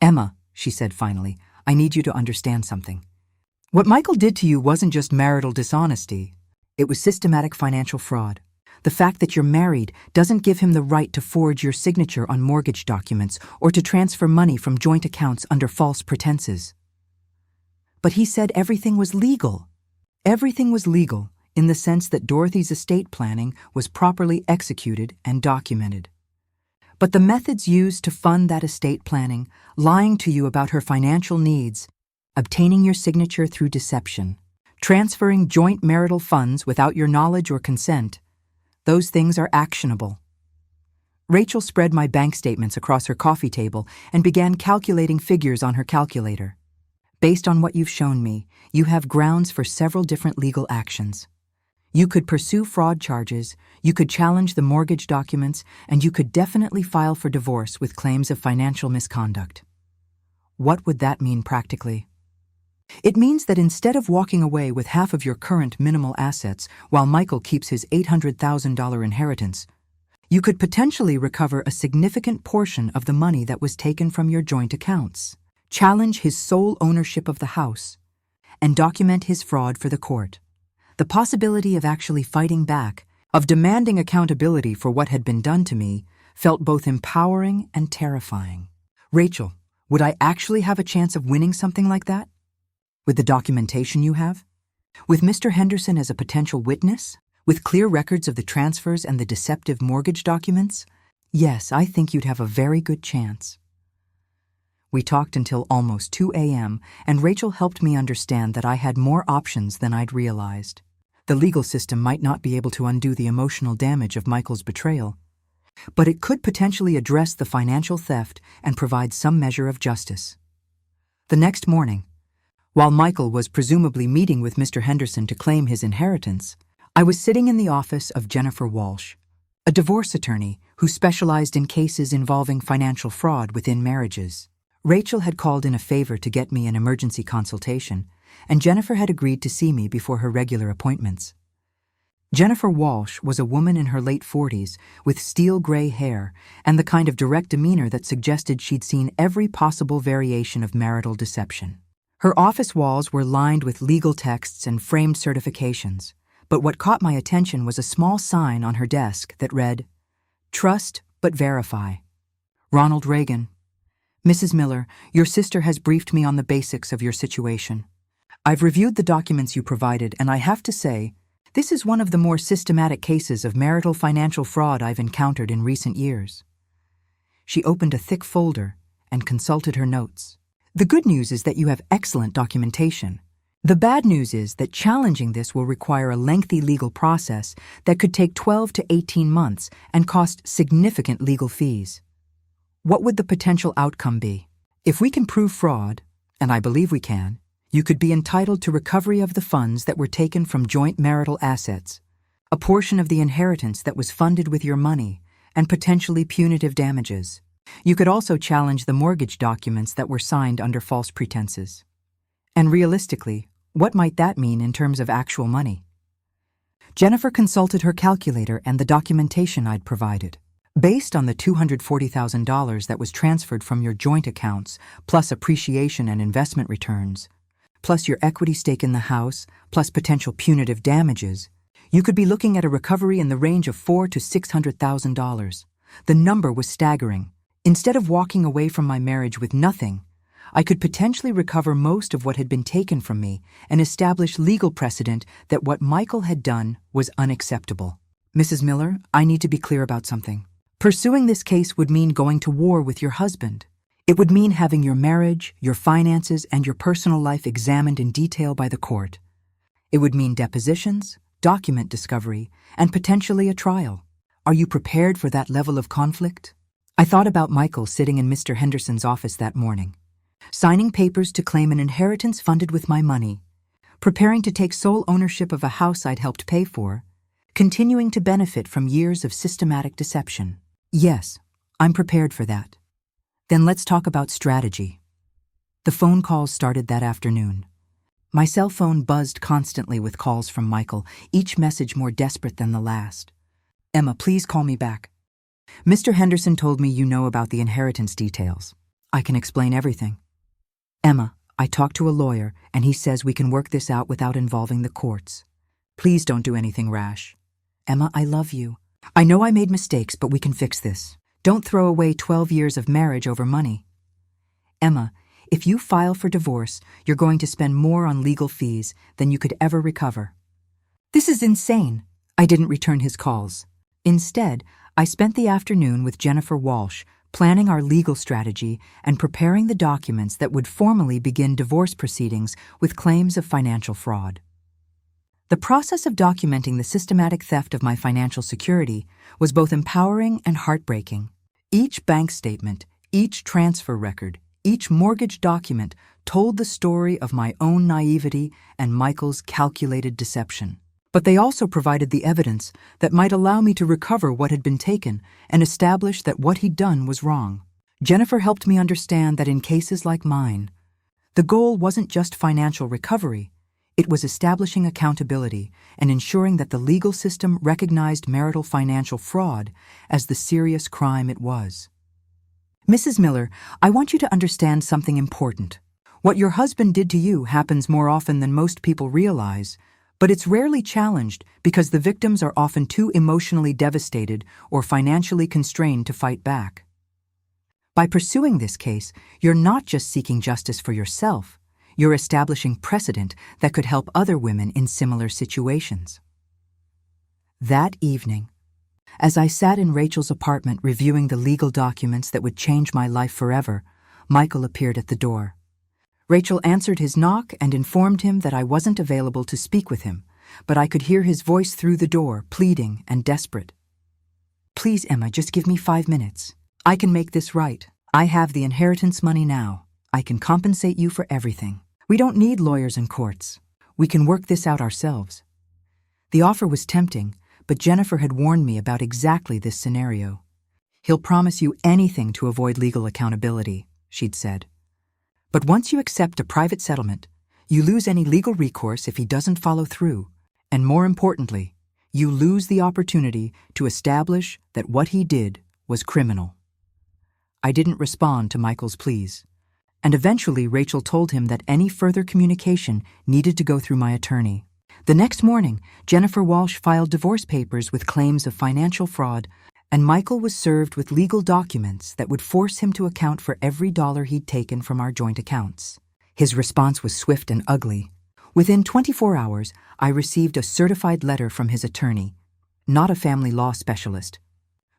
"Emma," she said finally, "I need you to understand something. What Michael did to you wasn't just marital dishonesty. It was systematic financial fraud. The fact that you're married doesn't give him the right to forge your signature on mortgage documents or to transfer money from joint accounts under false pretenses." But he said everything was legal. Everything was legal in the sense that Dorothy's estate planning was properly executed and documented. But the methods used to fund that estate planning, lying to you about her financial needs, obtaining your signature through deception, transferring joint marital funds without your knowledge or consent, those things are actionable. Rachel spread my bank statements across her coffee table and began calculating figures on her calculator. "Based on what you've shown me, you have grounds for several different legal actions. You could pursue fraud charges, you could challenge the mortgage documents, and you could definitely file for divorce with claims of financial misconduct." What would that mean practically? It means that instead of walking away with half of your current minimal assets while Michael keeps his $800,000 inheritance, you could potentially recover a significant portion of the money that was taken from your joint accounts, challenge his sole ownership of the house, and document his fraud for the court. The possibility of actually fighting back, of demanding accountability for what had been done to me, felt both empowering and terrifying. Rachel, would I actually have a chance of winning something like that? With the documentation you have? With Mr. Henderson as a potential witness? With clear records of the transfers and the deceptive mortgage documents? Yes, I think you'd have a very good chance. We talked until almost 2 a.m., and Rachel helped me understand that I had more options than I'd realized. The legal system might not be able to undo the emotional damage of Michael's betrayal, but it could potentially address the financial theft and provide some measure of justice. The next morning, while Michael was presumably meeting with Mr. Henderson to claim his inheritance, I was sitting in the office of Jennifer Walsh, a divorce attorney who specialized in cases involving financial fraud within marriages. Rachel had called in a favor to get me an emergency consultation, and Jennifer had agreed to see me before her regular appointments. Jennifer Walsh was a woman in her late 40s with steel gray hair and the kind of direct demeanor that suggested she'd seen every possible variation of marital deception. Her office walls were lined with legal texts and framed certifications, but what caught my attention was a small sign on her desk that read, "Trust but verify. Ronald Reagan. Mrs. Miller, your sister has briefed me on the basics of your situation. I've reviewed the documents you provided, and I have to say, This is one of the more systematic cases of marital financial fraud I've encountered in recent years. She opened a thick folder and consulted her notes. The good news is that you have excellent documentation. The bad news is that challenging this will require a lengthy legal process that could take 12 to 18 months and cost significant legal fees. What would the potential outcome be? If we can prove fraud, and I believe we can, you could be entitled to recovery of the funds that were taken from joint marital assets, a portion of the inheritance that was funded with your money, and potentially punitive damages. You could also challenge the mortgage documents that were signed under false pretenses. And realistically, what might that mean in terms of actual money? Jennifer consulted her calculator and the documentation I'd provided. Based on the $240,000 that was transferred from your joint accounts, plus appreciation and investment returns, plus your equity stake in the house, plus potential punitive damages, you could be looking at a recovery in the range of $400,000 to $600,000. The number was staggering. Instead of walking away from my marriage with nothing, I could potentially recover most of what had been taken from me and establish legal precedent that what Michael had done was unacceptable. Mrs. Miller, I need to be clear about something. Pursuing this case would mean going to war with your husband. It would mean having your marriage, your finances, and your personal life examined in detail by the court. It would mean depositions, document discovery, and potentially a trial. Are you prepared for that level of conflict? I thought about Michael sitting in Mr. Henderson's office that morning, signing papers to claim an inheritance funded with my money, preparing to take sole ownership of a house I'd helped pay for, continuing to benefit from years of systematic deception. Yes, I'm prepared for that. Then let's talk about strategy. The phone calls started that afternoon. My cell phone buzzed constantly with calls from Michael, each message more desperate than the last. Emma, please call me back. Mr. Henderson told me you know about the inheritance details. I can explain everything. Emma, I talked to a lawyer and he says we can work this out without involving the courts. Please don't do anything rash. Emma, I love you. I know I made mistakes, but we can fix this. Don't throw away 12 years of marriage over money. Emma, if you file for divorce, you're going to spend more on legal fees than you could ever recover. This is insane. I didn't return his calls. Instead, I spent the afternoon with Jennifer Walsh, planning our legal strategy and preparing the documents that would formally begin divorce proceedings with claims of financial fraud. The process of documenting the systematic theft of my financial security was both empowering and heartbreaking. Each bank statement, each transfer record, each mortgage document told the story of my own naivety and Michael's calculated deception. But they also provided the evidence that might allow me to recover what had been taken and establish that what he'd done was wrong. Jennifer helped me understand that in cases like mine, the goal wasn't just financial recovery. It was establishing accountability and ensuring that the legal system recognized marital financial fraud as the serious crime it was. Mrs. Miller, I want you to understand something important. What your husband did to you happens more often than most people realize, but it's rarely challenged because the victims are often too emotionally devastated or financially constrained to fight back. By pursuing this case, you're not just seeking justice for yourself, you're establishing precedent that could help other women in similar situations. That evening, as I sat in Rachel's apartment reviewing the legal documents that would change my life forever, Michael appeared at the door. Rachel answered his knock and informed him that I wasn't available to speak with him, but I could hear his voice through the door, pleading and desperate. Please, Emma, just give me 5 minutes. I can make this right. I have the inheritance money now. I can compensate you for everything. We don't need lawyers and courts. We can work this out ourselves. The offer was tempting, but Jennifer had warned me about exactly this scenario. He'll promise you anything to avoid legal accountability, she'd said. But once you accept a private settlement, you lose any legal recourse if he doesn't follow through, and more importantly, you lose the opportunity to establish that what he did was criminal. I didn't respond to Michael's pleas, and eventually Rachel told him that any further communication needed to go through my attorney. The next morning, Jennifer Walsh filed divorce papers with claims of financial fraud, and Michael was served with legal documents that would force him to account for every dollar he'd taken from our joint accounts. His response was swift and ugly. Within 24 hours, I received a certified letter from his attorney, not a family law specialist,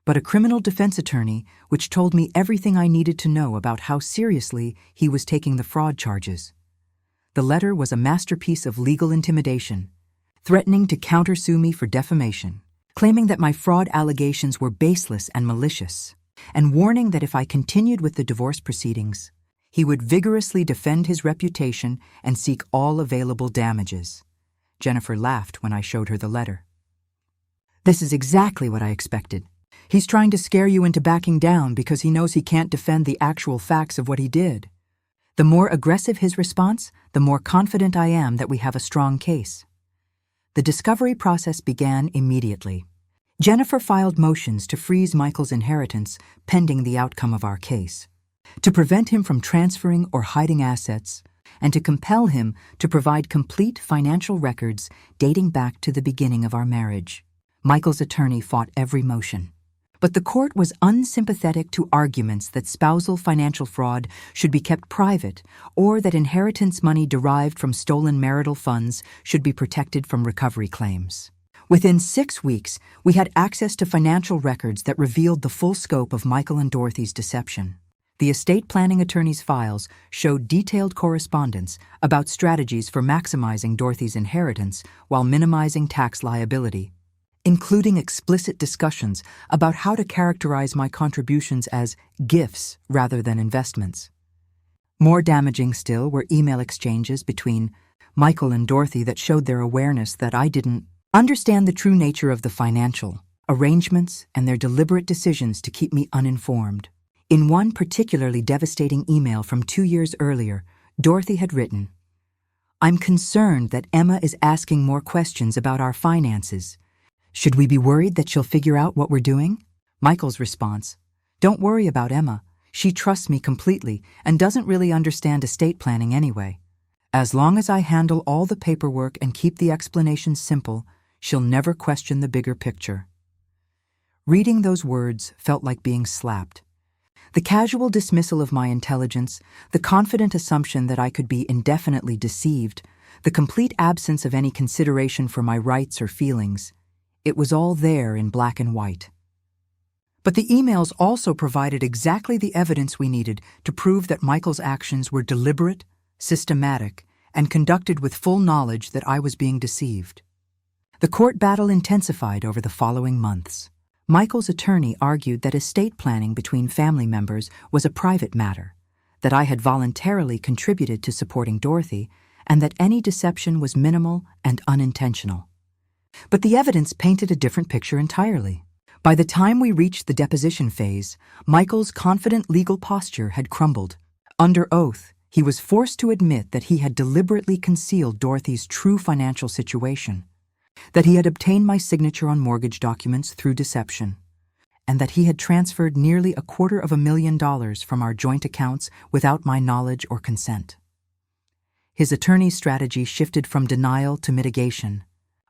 but a criminal defense attorney, which told me everything I needed to know about how seriously he was taking the fraud charges. The letter was a masterpiece of legal intimidation, threatening to countersue me for defamation, claiming that my fraud allegations were baseless and malicious, and warning that if I continued with the divorce proceedings, he would vigorously defend his reputation and seek all available damages. Jennifer laughed when I showed her the letter. "This is exactly what I expected. He's trying to scare you into backing down because he knows he can't defend the actual facts of what he did. The more aggressive his response, the more confident I am that we have a strong case." The discovery process began immediately. Jennifer filed motions to freeze Michael's inheritance pending the outcome of our case, to prevent him from transferring or hiding assets, and to compel him to provide complete financial records dating back to the beginning of our marriage. Michael's attorney fought every motion, but the court was unsympathetic to arguments that spousal financial fraud should be kept private or that inheritance money derived from stolen marital funds should be protected from recovery claims. Within 6 weeks, we had access to financial records that revealed the full scope of Michael and Dorothy's deception. The estate planning attorney's files showed detailed correspondence about strategies for maximizing Dorothy's inheritance while minimizing tax liability, including explicit discussions about how to characterize my contributions as gifts rather than investments. More damaging still were email exchanges between Michael and Dorothy that showed their awareness that I didn't understand the true nature of the financial arrangements and their deliberate decisions to keep me uninformed. In one particularly devastating email from 2 years earlier, Dorothy had written, "I'm concerned that Emma is asking more questions about our finances. Should we be worried that she'll figure out what we're doing?" Michael's response, "Don't worry about Emma. She trusts me completely and doesn't really understand estate planning anyway. As long as I handle all the paperwork and keep the explanations simple, she'll never question the bigger picture." Reading those words felt like being slapped. The casual dismissal of my intelligence, the confident assumption that I could be indefinitely deceived, the complete absence of any consideration for my rights or feelings, it was all there in black and white. But the emails also provided exactly the evidence we needed to prove that Michael's actions were deliberate, systematic, and conducted with full knowledge that I was being deceived. The court battle intensified over the following months. Michael's attorney argued that estate planning between family members was a private matter, that I had voluntarily contributed to supporting Dorothy, and that any deception was minimal and unintentional. But the evidence painted a different picture entirely. By the time we reached the deposition phase, Michael's confident legal posture had crumbled. Under oath, he was forced to admit that he had deliberately concealed Dorothy's true financial situation, that he had obtained my signature on mortgage documents through deception, and that he had transferred nearly $250,000 from our joint accounts without my knowledge or consent. His attorney's strategy shifted from denial to mitigation,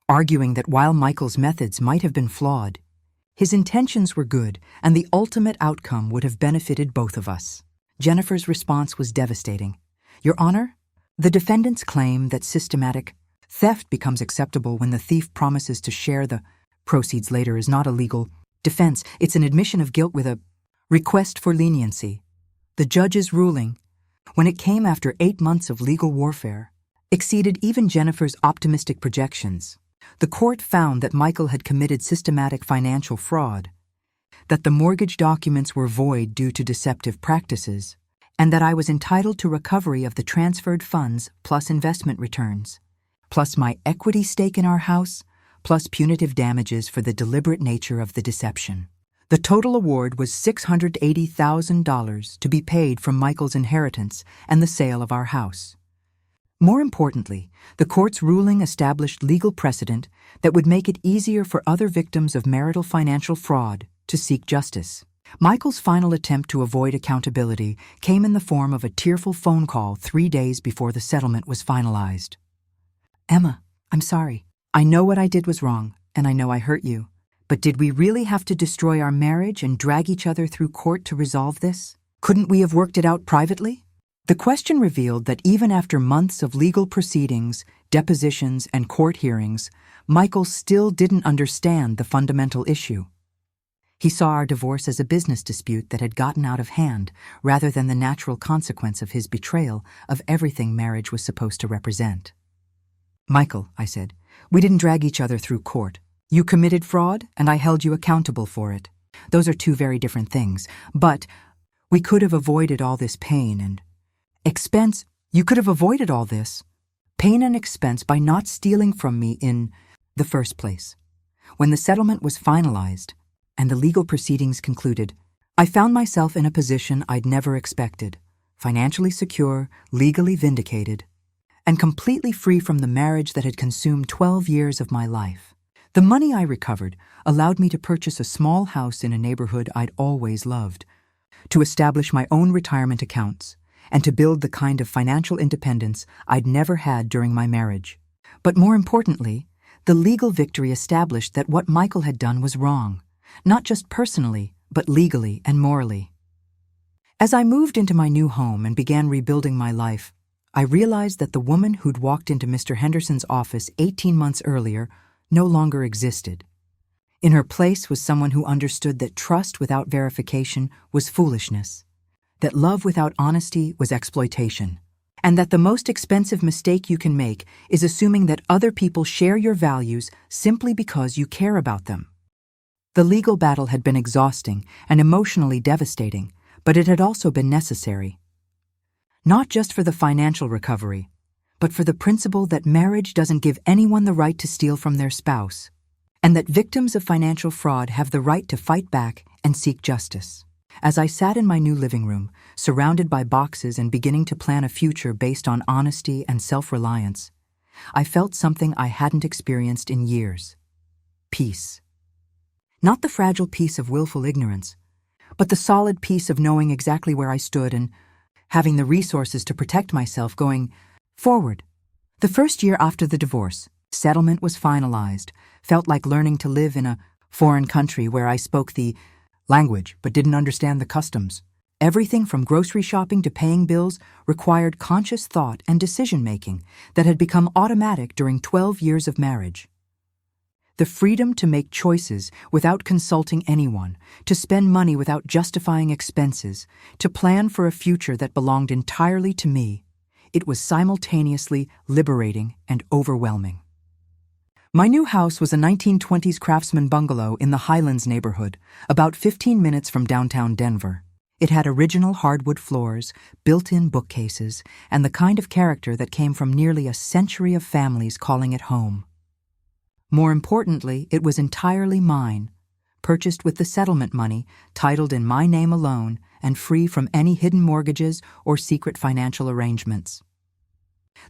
arguing that while Michael's methods might have been flawed, his intentions were good and the ultimate outcome would have benefited both of us. Jennifer's response was devastating. "Your Honor, the defendants claim that systematic theft becomes acceptable when the thief promises to share the proceeds later is not a legal defense. It's an admission of guilt with a request for leniency. The judge's ruling, when it came after 8 months of legal warfare, exceeded even Jennifer's optimistic projections. The court found that Michael had committed systematic financial fraud, that the mortgage documents were void due to deceptive practices, and that I was entitled to recovery of the transferred funds plus investment returns, plus my equity stake in our house, plus punitive damages for the deliberate nature of the deception. The total award was $680,000 to be paid from Michael's inheritance and the sale of our house. More importantly, the court's ruling established legal precedent that would make it easier for other victims of marital financial fraud to seek justice. Michael's final attempt to avoid accountability came in the form of a tearful phone call 3 days before the settlement was finalized. "Emma, I'm sorry. I know what I did was wrong, and I know I hurt you. But did we really have to destroy our marriage and drag each other through court to resolve this? Couldn't we have worked it out privately?" The question revealed that even after months of legal proceedings, depositions, and court hearings, Michael still didn't understand the fundamental issue. He saw our divorce as a business dispute that had gotten out of hand, rather than the natural consequence of his betrayal of everything marriage was supposed to represent. "Michael," I said, "we didn't drag each other through court. You committed fraud, and I held you accountable for it. Those are two very different things, but we could have avoided all this pain and expense. You could have avoided all this pain and expense by not stealing from me in the first place." When the settlement was finalized and the legal proceedings concluded, I found myself in a position I'd never expected, financially secure, legally vindicated, and completely free from the marriage that had consumed 12 years of my life. The money I recovered allowed me to purchase a small house in a neighborhood I'd always loved, to establish my own retirement accounts, and to build the kind of financial independence I'd never had during my marriage. But more importantly, the legal victory established that what Michael had done was wrong, not just personally, but legally and morally. As I moved into my new home and began rebuilding my life, I realized that the woman who'd walked into Mr. Henderson's office 18 months earlier no longer existed. In her place was someone who understood that trust without verification was foolishness, that love without honesty was exploitation, and that the most expensive mistake you can make is assuming that other people share your values simply because you care about them. The legal battle had been exhausting and emotionally devastating, but it had also been necessary. Not just for the financial recovery, but for the principle that marriage doesn't give anyone the right to steal from their spouse, and that victims of financial fraud have the right to fight back and seek justice. As I sat in my new living room, surrounded by boxes and beginning to plan a future based on honesty and self-reliance, I felt something I hadn't experienced in years: peace. Not the fragile peace of willful ignorance, but the solid peace of knowing exactly where I stood and having the resources to protect myself going forward. The first year after the divorce, settlement was finalized, felt like learning to live in a foreign country where I spoke the language but didn't understand the customs. Everything from grocery shopping to paying bills required conscious thought and decision-making that had become automatic during 12 years of marriage. The freedom to make choices without consulting anyone, to spend money without justifying expenses, to plan for a future that belonged entirely to me, it was simultaneously liberating and overwhelming. My new house was a 1920s craftsman bungalow in the Highlands neighborhood, about 15 minutes from downtown Denver. It had original hardwood floors, built-in bookcases, and the kind of character that came from nearly a century of families calling it home. More importantly, it was entirely mine, purchased with the settlement money, titled in my name alone, and free from any hidden mortgages or secret financial arrangements.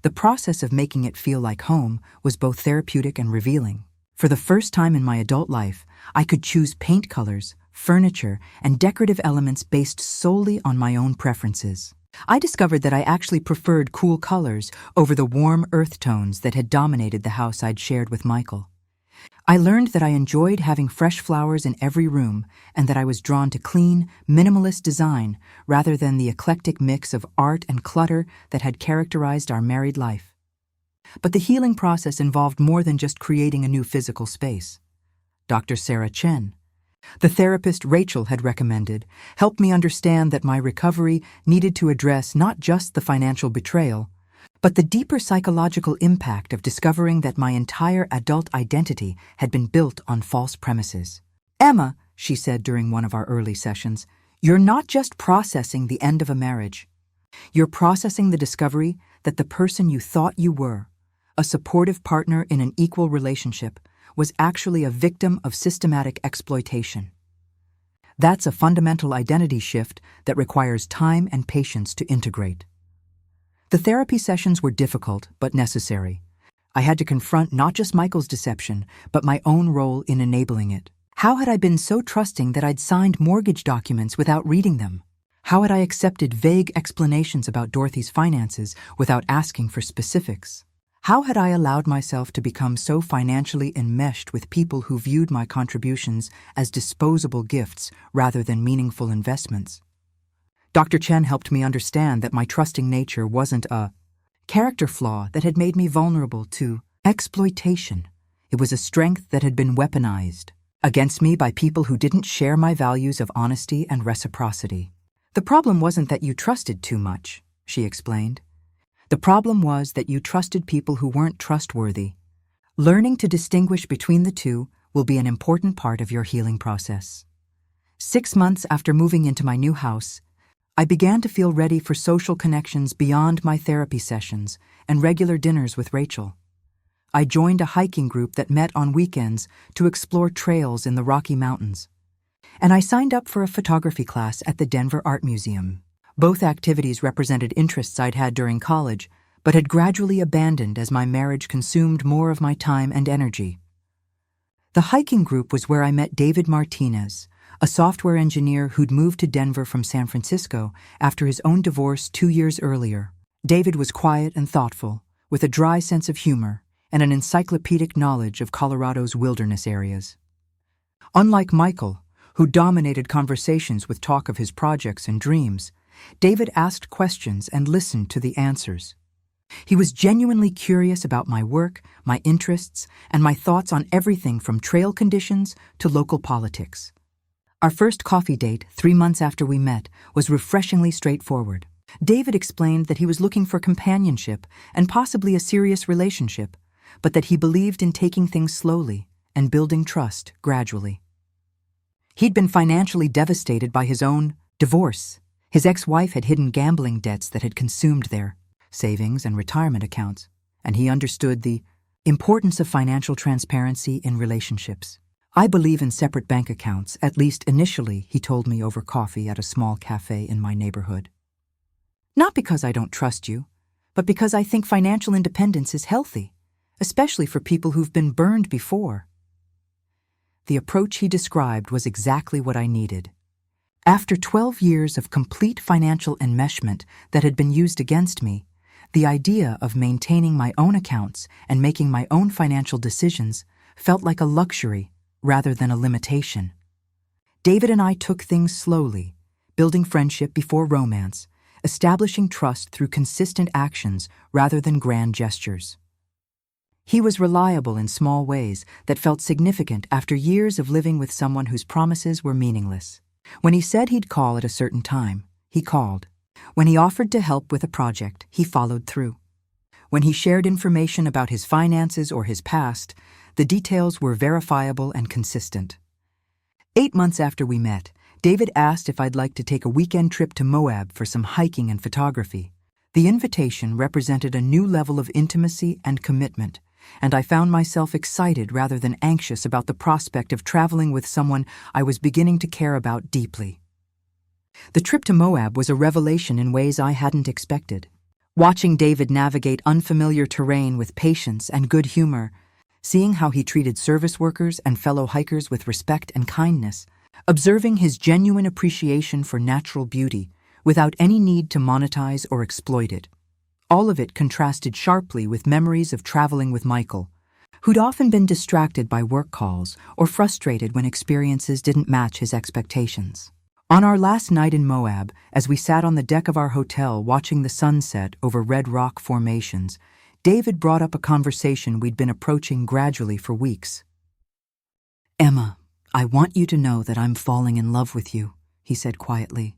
The process of making it feel like home was both therapeutic and revealing. For the first time in my adult life, I could choose paint colors, furniture, and decorative elements based solely on my own preferences. I discovered that I actually preferred cool colors over the warm earth tones that had dominated the house I'd shared with Michael. I learned that I enjoyed having fresh flowers in every room and that I was drawn to clean, minimalist design rather than the eclectic mix of art and clutter that had characterized our married life. But the healing process involved more than just creating a new physical space. Dr. Sarah Chen, the therapist Rachel had recommended, helped me understand that my recovery needed to address not just the financial betrayal, but the deeper psychological impact of discovering that my entire adult identity had been built on false premises. "Emma," she said during one of our early sessions, "you're not just processing the end of a marriage. You're processing the discovery that the person you thought you were, a supportive partner in an equal relationship, was actually a victim of systematic exploitation. That's a fundamental identity shift that requires time and patience to integrate." The therapy sessions were difficult but necessary. I had to confront not just Michael's deception, but my own role in enabling it. How had I been so trusting that I'd signed mortgage documents without reading them? How had I accepted vague explanations about Dorothy's finances without asking for specifics? How had I allowed myself to become so financially enmeshed with people who viewed my contributions as disposable gifts rather than meaningful investments? Dr. Chen helped me understand that my trusting nature wasn't a character flaw that had made me vulnerable to exploitation. It was a strength that had been weaponized against me by people who didn't share my values of honesty and reciprocity. The problem wasn't that you trusted too much, she explained. The problem was that you trusted people who weren't trustworthy. Learning to distinguish between the two will be an important part of your healing process. 6 months after moving into my new house, I began to feel ready for social connections beyond my therapy sessions and regular dinners with Rachel. I joined a hiking group that met on weekends to explore trails in the Rocky Mountains. And I signed up for a photography class at the Denver Art Museum. Both activities represented interests I'd had during college, but had gradually abandoned as my marriage consumed more of my time and energy. The hiking group was where I met David Martinez, a software engineer who'd moved to Denver from San Francisco after his own divorce 2 years earlier. David was quiet and thoughtful, with a dry sense of humor and an encyclopedic knowledge of Colorado's wilderness areas. Unlike Michael, who dominated conversations with talk of his projects and dreams, David asked questions and listened to the answers. He was genuinely curious about my work, my interests, and my thoughts on everything from trail conditions to local politics. Our first coffee date, 3 months after we met, was refreshingly straightforward. David explained that he was looking for companionship and possibly a serious relationship, but that he believed in taking things slowly and building trust gradually. He'd been financially devastated by his own divorce. His ex-wife had hidden gambling debts that had consumed their savings and retirement accounts, and he understood the importance of financial transparency in relationships. I believe in separate bank accounts, at least initially, he told me over coffee at a small cafe in my neighborhood. Not because I don't trust you, but because I think financial independence is healthy, especially for people who've been burned before. The approach he described was exactly what I needed. After 12 years of complete financial enmeshment that had been used against me, the idea of maintaining my own accounts and making my own financial decisions felt like a luxury rather than a limitation. David and I took things slowly, building friendship before romance, establishing trust through consistent actions rather than grand gestures. He was reliable in small ways that felt significant after years of living with someone whose promises were meaningless. When he said he'd call at a certain time, he called. When he offered to help with a project, he followed through. When he shared information about his finances or his past, the details were verifiable and consistent. 8 months after we met, David asked if I'd like to take a weekend trip to Moab for some hiking and photography. The invitation represented a new level of intimacy and commitment, and I found myself excited rather than anxious about the prospect of traveling with someone I was beginning to care about deeply. The trip to Moab was a revelation in ways I hadn't expected. Watching David navigate unfamiliar terrain with patience and good humor, seeing how he treated service workers and fellow hikers with respect and kindness, observing his genuine appreciation for natural beauty without any need to monetize or exploit it. All of it contrasted sharply with memories of traveling with Michael, who'd often been distracted by work calls or frustrated when experiences didn't match his expectations. On our last night in Moab, as we sat on the deck of our hotel watching the sunset over red rock formations, David brought up a conversation we'd been approaching gradually for weeks. "Emma, I want you to know that I'm falling in love with you," he said quietly.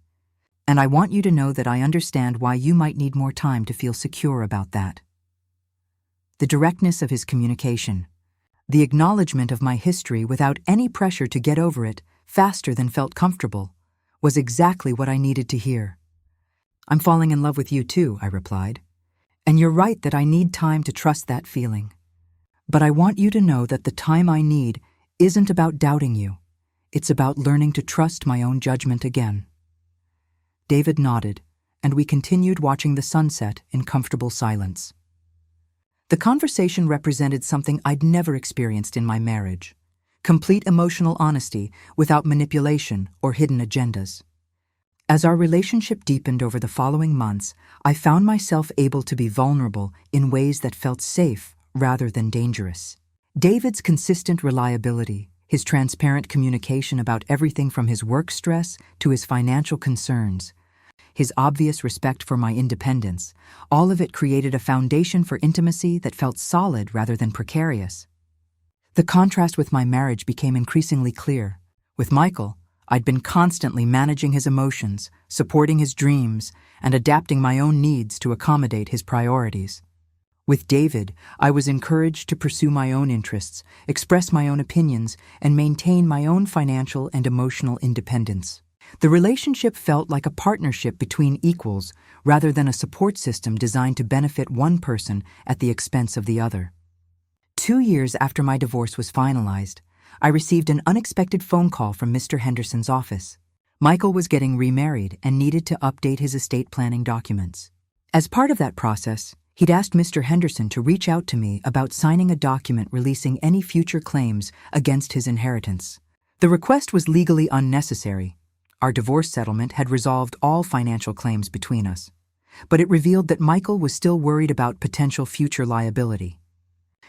"And I want you to know that I understand why you might need more time to feel secure about that." The directness of his communication, the acknowledgement of my history without any pressure to get over it faster than felt comfortable, was exactly what I needed to hear. "I'm falling in love with you too," I replied. "And you're right that I need time to trust that feeling. But I want you to know that the time I need isn't about doubting you. It's about learning to trust my own judgment again." David nodded, and we continued watching the sunset in comfortable silence. The conversation represented something I'd never experienced in my marriage: complete emotional honesty without manipulation or hidden agendas. As our relationship deepened over the following months, I found myself able to be vulnerable in ways that felt safe rather than dangerous. David's consistent reliability, his transparent communication about everything from his work stress to his financial concerns, his obvious respect for my independence, all of it created a foundation for intimacy that felt solid rather than precarious. The contrast with my marriage became increasingly clear. With Michael, I'd been constantly managing his emotions, supporting his dreams, and adapting my own needs to accommodate his priorities. With David, I was encouraged to pursue my own interests, express my own opinions, and maintain my own financial and emotional independence. The relationship felt like a partnership between equals rather than a support system designed to benefit one person at the expense of the other. 2 years after my divorce was finalized, I received an unexpected phone call from Mr. Henderson's office. Michael was getting remarried and needed to update his estate planning documents. As part of that process, he'd asked Mr. Henderson to reach out to me about signing a document releasing any future claims against his inheritance. The request was legally unnecessary. Our divorce settlement had resolved all financial claims between us, but it revealed that Michael was still worried about potential future liability.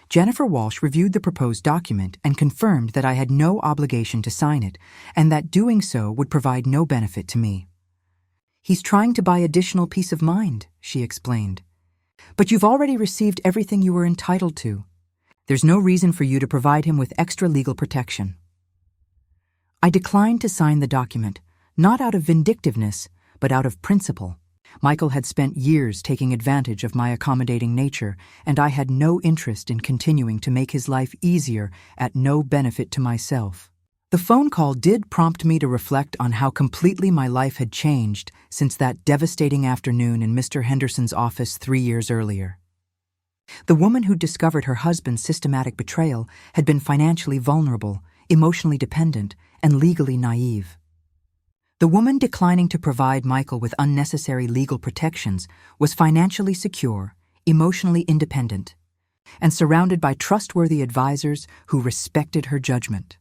Jennifer Walsh reviewed the proposed document and confirmed that I had no obligation to sign it and that doing so would provide no benefit to me. "He's trying to buy additional peace of mind," she explained. "But you've already received everything you were entitled to. There's no reason for you to provide him with extra legal protection." I declined to sign the document, not out of vindictiveness, but out of principle. Michael had spent years taking advantage of my accommodating nature, and I had no interest in continuing to make his life easier at no benefit to myself. The phone call did prompt me to reflect on how completely my life had changed since that devastating afternoon in Mr. Henderson's office 3 years earlier. The woman who discovered her husband's systematic betrayal had been financially vulnerable, emotionally dependent, and legally naive. The woman declining to provide Michael with unnecessary legal protections was financially secure, emotionally independent, and surrounded by trustworthy advisors who respected her judgment.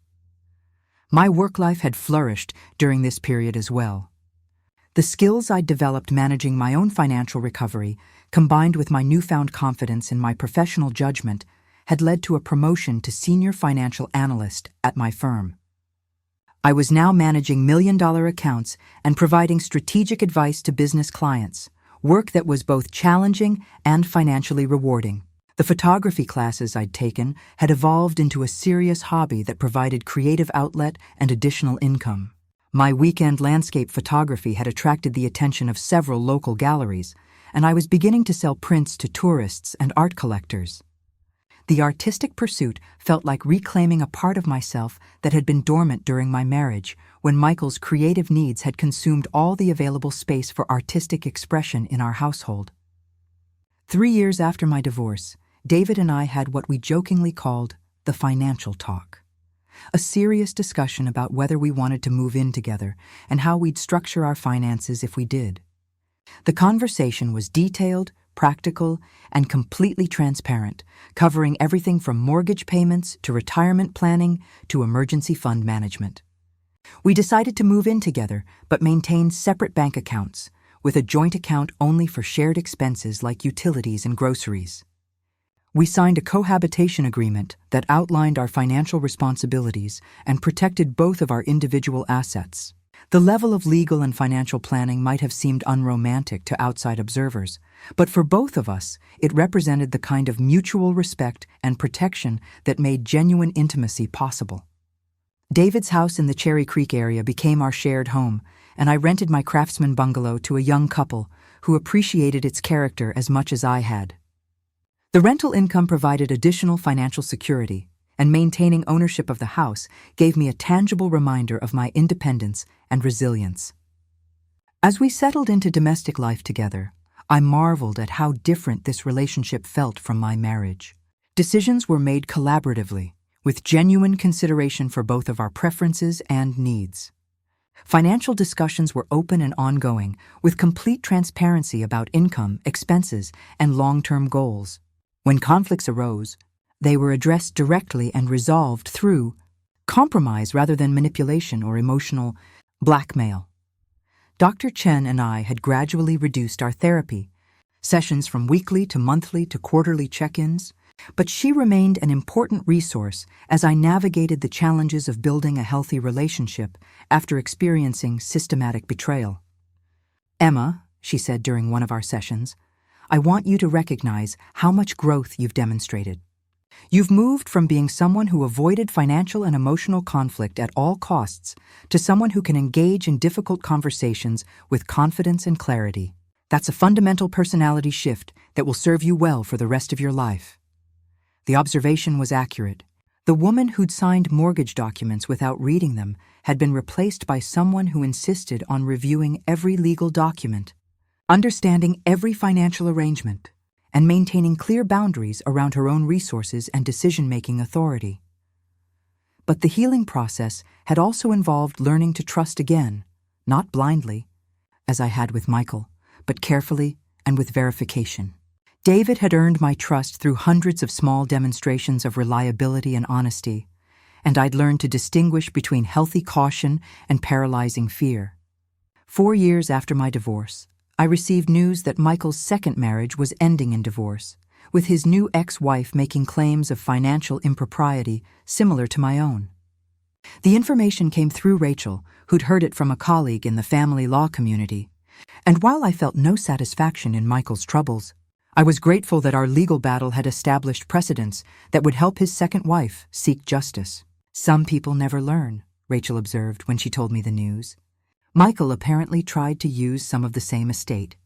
My work life had flourished during this period as well. The skills I'd developed managing my own financial recovery, combined with my newfound confidence in my professional judgment, had led to a promotion to senior financial analyst at my firm. I was now managing million-dollar accounts and providing strategic advice to business clients, work that was both challenging and financially rewarding. The photography classes I'd taken had evolved into a serious hobby that provided creative outlet and additional income. My weekend landscape photography had attracted the attention of several local galleries, and I was beginning to sell prints to tourists and art collectors. The artistic pursuit felt like reclaiming a part of myself that had been dormant during my marriage, when Michael's creative needs had consumed all the available space for artistic expression in our household. 3 years after my divorce, David and I had what we jokingly called the financial talk, a serious discussion about whether we wanted to move in together and how we'd structure our finances if we did. The conversation was detailed, practical, and completely transparent, covering everything from mortgage payments to retirement planning to emergency fund management. We decided to move in together, but maintain separate bank accounts, with a joint account only for shared expenses like utilities and groceries. We signed a cohabitation agreement that outlined our financial responsibilities and protected both of our individual assets. The level of legal and financial planning might have seemed unromantic to outside observers, but for both of us, it represented the kind of mutual respect and protection that made genuine intimacy possible. David's house in the Cherry Creek area became our shared home, and I rented my craftsman bungalow to a young couple who appreciated its character as much as I had. The rental income provided additional financial security, and maintaining ownership of the house gave me a tangible reminder of my independence and resilience. As we settled into domestic life together, I marveled at how different this relationship felt from my marriage. Decisions were made collaboratively, with genuine consideration for both of our preferences and needs. Financial discussions were open and ongoing, with complete transparency about income, expenses, and long-term goals. When conflicts arose, they were addressed directly and resolved through compromise rather than manipulation or emotional blackmail. Dr. Chen and I had gradually reduced our therapy sessions from weekly to monthly to quarterly check-ins, but she remained an important resource as I navigated the challenges of building a healthy relationship after experiencing systematic betrayal. "Emma," she said during one of our sessions, "I want you to recognize how much growth you've demonstrated. You've moved from being someone who avoided financial and emotional conflict at all costs to someone who can engage in difficult conversations with confidence and clarity. That's a fundamental personality shift that will serve you well for the rest of your life." The observation was accurate. The woman who'd signed mortgage documents without reading them had been replaced by someone who insisted on reviewing every legal document, understanding every financial arrangement, and maintaining clear boundaries around her own resources and decision-making authority. But the healing process had also involved learning to trust again, not blindly, as I had with Michael, but carefully and with verification. David had earned my trust through hundreds of small demonstrations of reliability and honesty, and I'd learned to distinguish between healthy caution and paralyzing fear. 4 years after my divorce, I received news that Michael's second marriage was ending in divorce, with his new ex-wife making claims of financial impropriety similar to my own. The information came through Rachel, who'd heard it from a colleague in the family law community, and while I felt no satisfaction in Michael's troubles, I was grateful that our legal battle had established precedents that would help his second wife seek justice. "Some people never learn," Rachel observed when she told me the news. Michael apparently tried to use some of the same estate,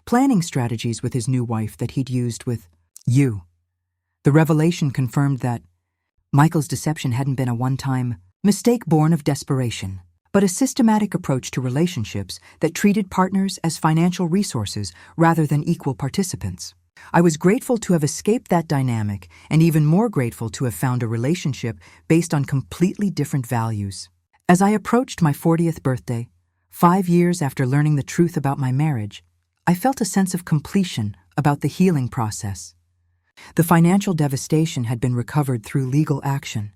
planning strategies with his new wife that he'd used with you. The revelation confirmed that Michael's deception hadn't been a one-time mistake born of desperation, but a systematic approach to relationships that treated partners as financial resources rather than equal participants. I was grateful to have escaped that dynamic and even more grateful to have found a relationship based on completely different values. As I approached my 40th birthday, 5 years after learning the truth about my marriage, I felt a sense of completion about the healing process. The financial devastation had been recovered through legal action.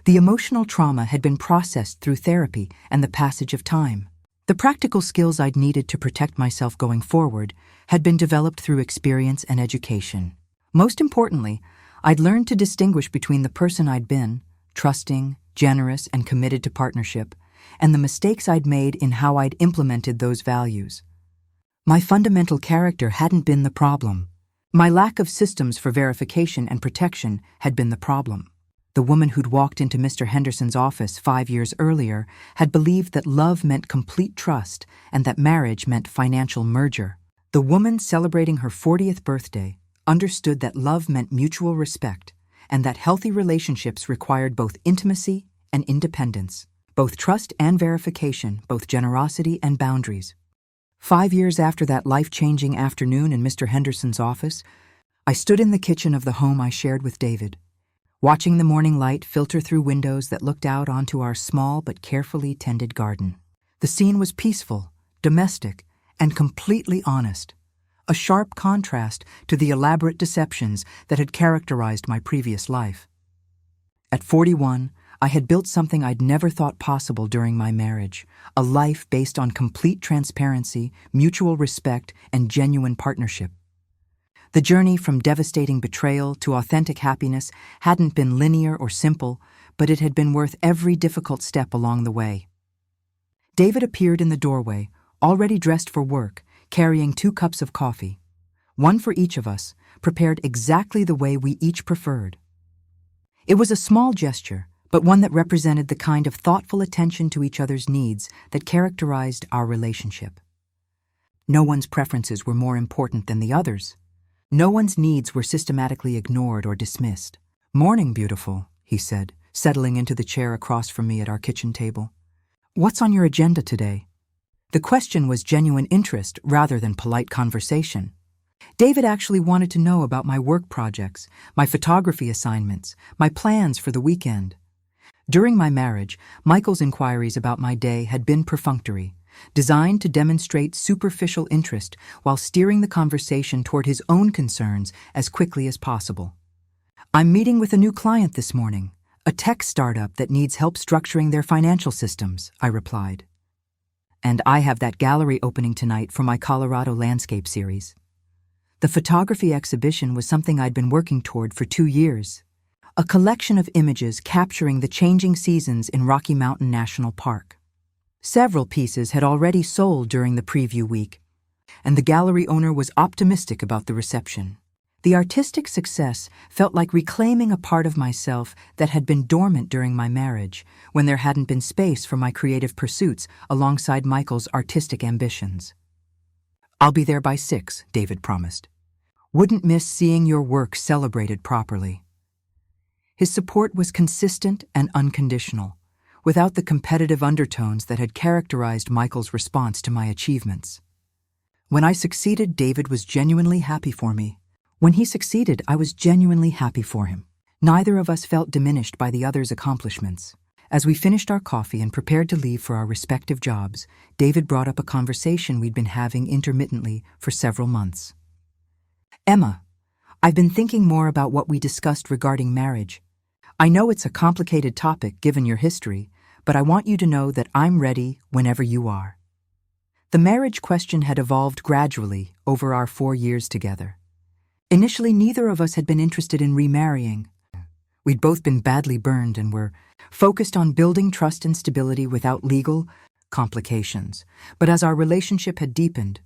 The emotional trauma had been processed through therapy and the passage of time. The practical skills I'd needed to protect myself going forward had been developed through experience and education. Most importantly, I'd learned to distinguish between the person I'd been, trusting, generous, and committed to partnership, and the mistakes I'd made in how I'd implemented those values. My fundamental character hadn't been the problem. My lack of systems for verification and protection had been the problem. The woman who'd walked into Mr. Henderson's office 5 years earlier had believed that love meant complete trust and that marriage meant financial merger. The woman celebrating her 40th birthday understood that love meant mutual respect and that healthy relationships required both intimacy and independence, both trust and verification, both generosity and boundaries. 5 years after that life-changing afternoon in Mr. Henderson's office, I stood in the kitchen of the home I shared with David, watching the morning light filter through windows that looked out onto our small but carefully tended garden. The scene was peaceful, domestic, and completely honest, a sharp contrast to the elaborate deceptions that had characterized my previous life. At 41, I had built something I'd never thought possible during my marriage, a life based on complete transparency, mutual respect, and genuine partnership. The journey from devastating betrayal to authentic happiness hadn't been linear or simple, but it had been worth every difficult step along the way. David appeared in the doorway, already dressed for work, carrying 2 cups of coffee, one for each of us, prepared exactly the way we each preferred. It was a small gesture, but one that represented the kind of thoughtful attention to each other's needs that characterized our relationship. No one's preferences were more important than the other's. No one's needs were systematically ignored or dismissed. "Morning, beautiful," he said, settling into the chair across from me at our kitchen table. "What's on your agenda today?" The question was genuine interest rather than polite conversation. David actually wanted to know about my work projects, my photography assignments, my plans for the weekend. During my marriage, Michael's inquiries about my day had been perfunctory, designed to demonstrate superficial interest while steering the conversation toward his own concerns as quickly as possible. "I'm meeting with a new client this morning, a tech startup that needs help structuring their financial systems," I replied. "And I have that gallery opening tonight for my Colorado landscape series." The photography exhibition was something I'd been working toward for 2 years, a collection of images capturing the changing seasons in Rocky Mountain National Park. Several pieces had already sold during the preview week, and the gallery owner was optimistic about the reception. The artistic success felt like reclaiming a part of myself that had been dormant during my marriage, when there hadn't been space for my creative pursuits alongside Michael's artistic ambitions. "I'll be there by 6, David promised. "Wouldn't miss seeing your work celebrated properly." His support was consistent and unconditional, without the competitive undertones that had characterized Michael's response to my achievements. When I succeeded, David was genuinely happy for me. When he succeeded, I was genuinely happy for him. Neither of us felt diminished by the other's accomplishments. As we finished our coffee and prepared to leave for our respective jobs, David brought up a conversation we'd been having intermittently for several months. "Emma, I've been thinking more about what we discussed regarding marriage. I know it's a complicated topic given your history, but I want you to know that I'm ready whenever you are." The marriage question had evolved gradually over our 4 years together. Initially, neither of us had been interested in remarrying. We'd both been badly burned and were focused on building trust and stability without legal complications. But as our relationship had deepened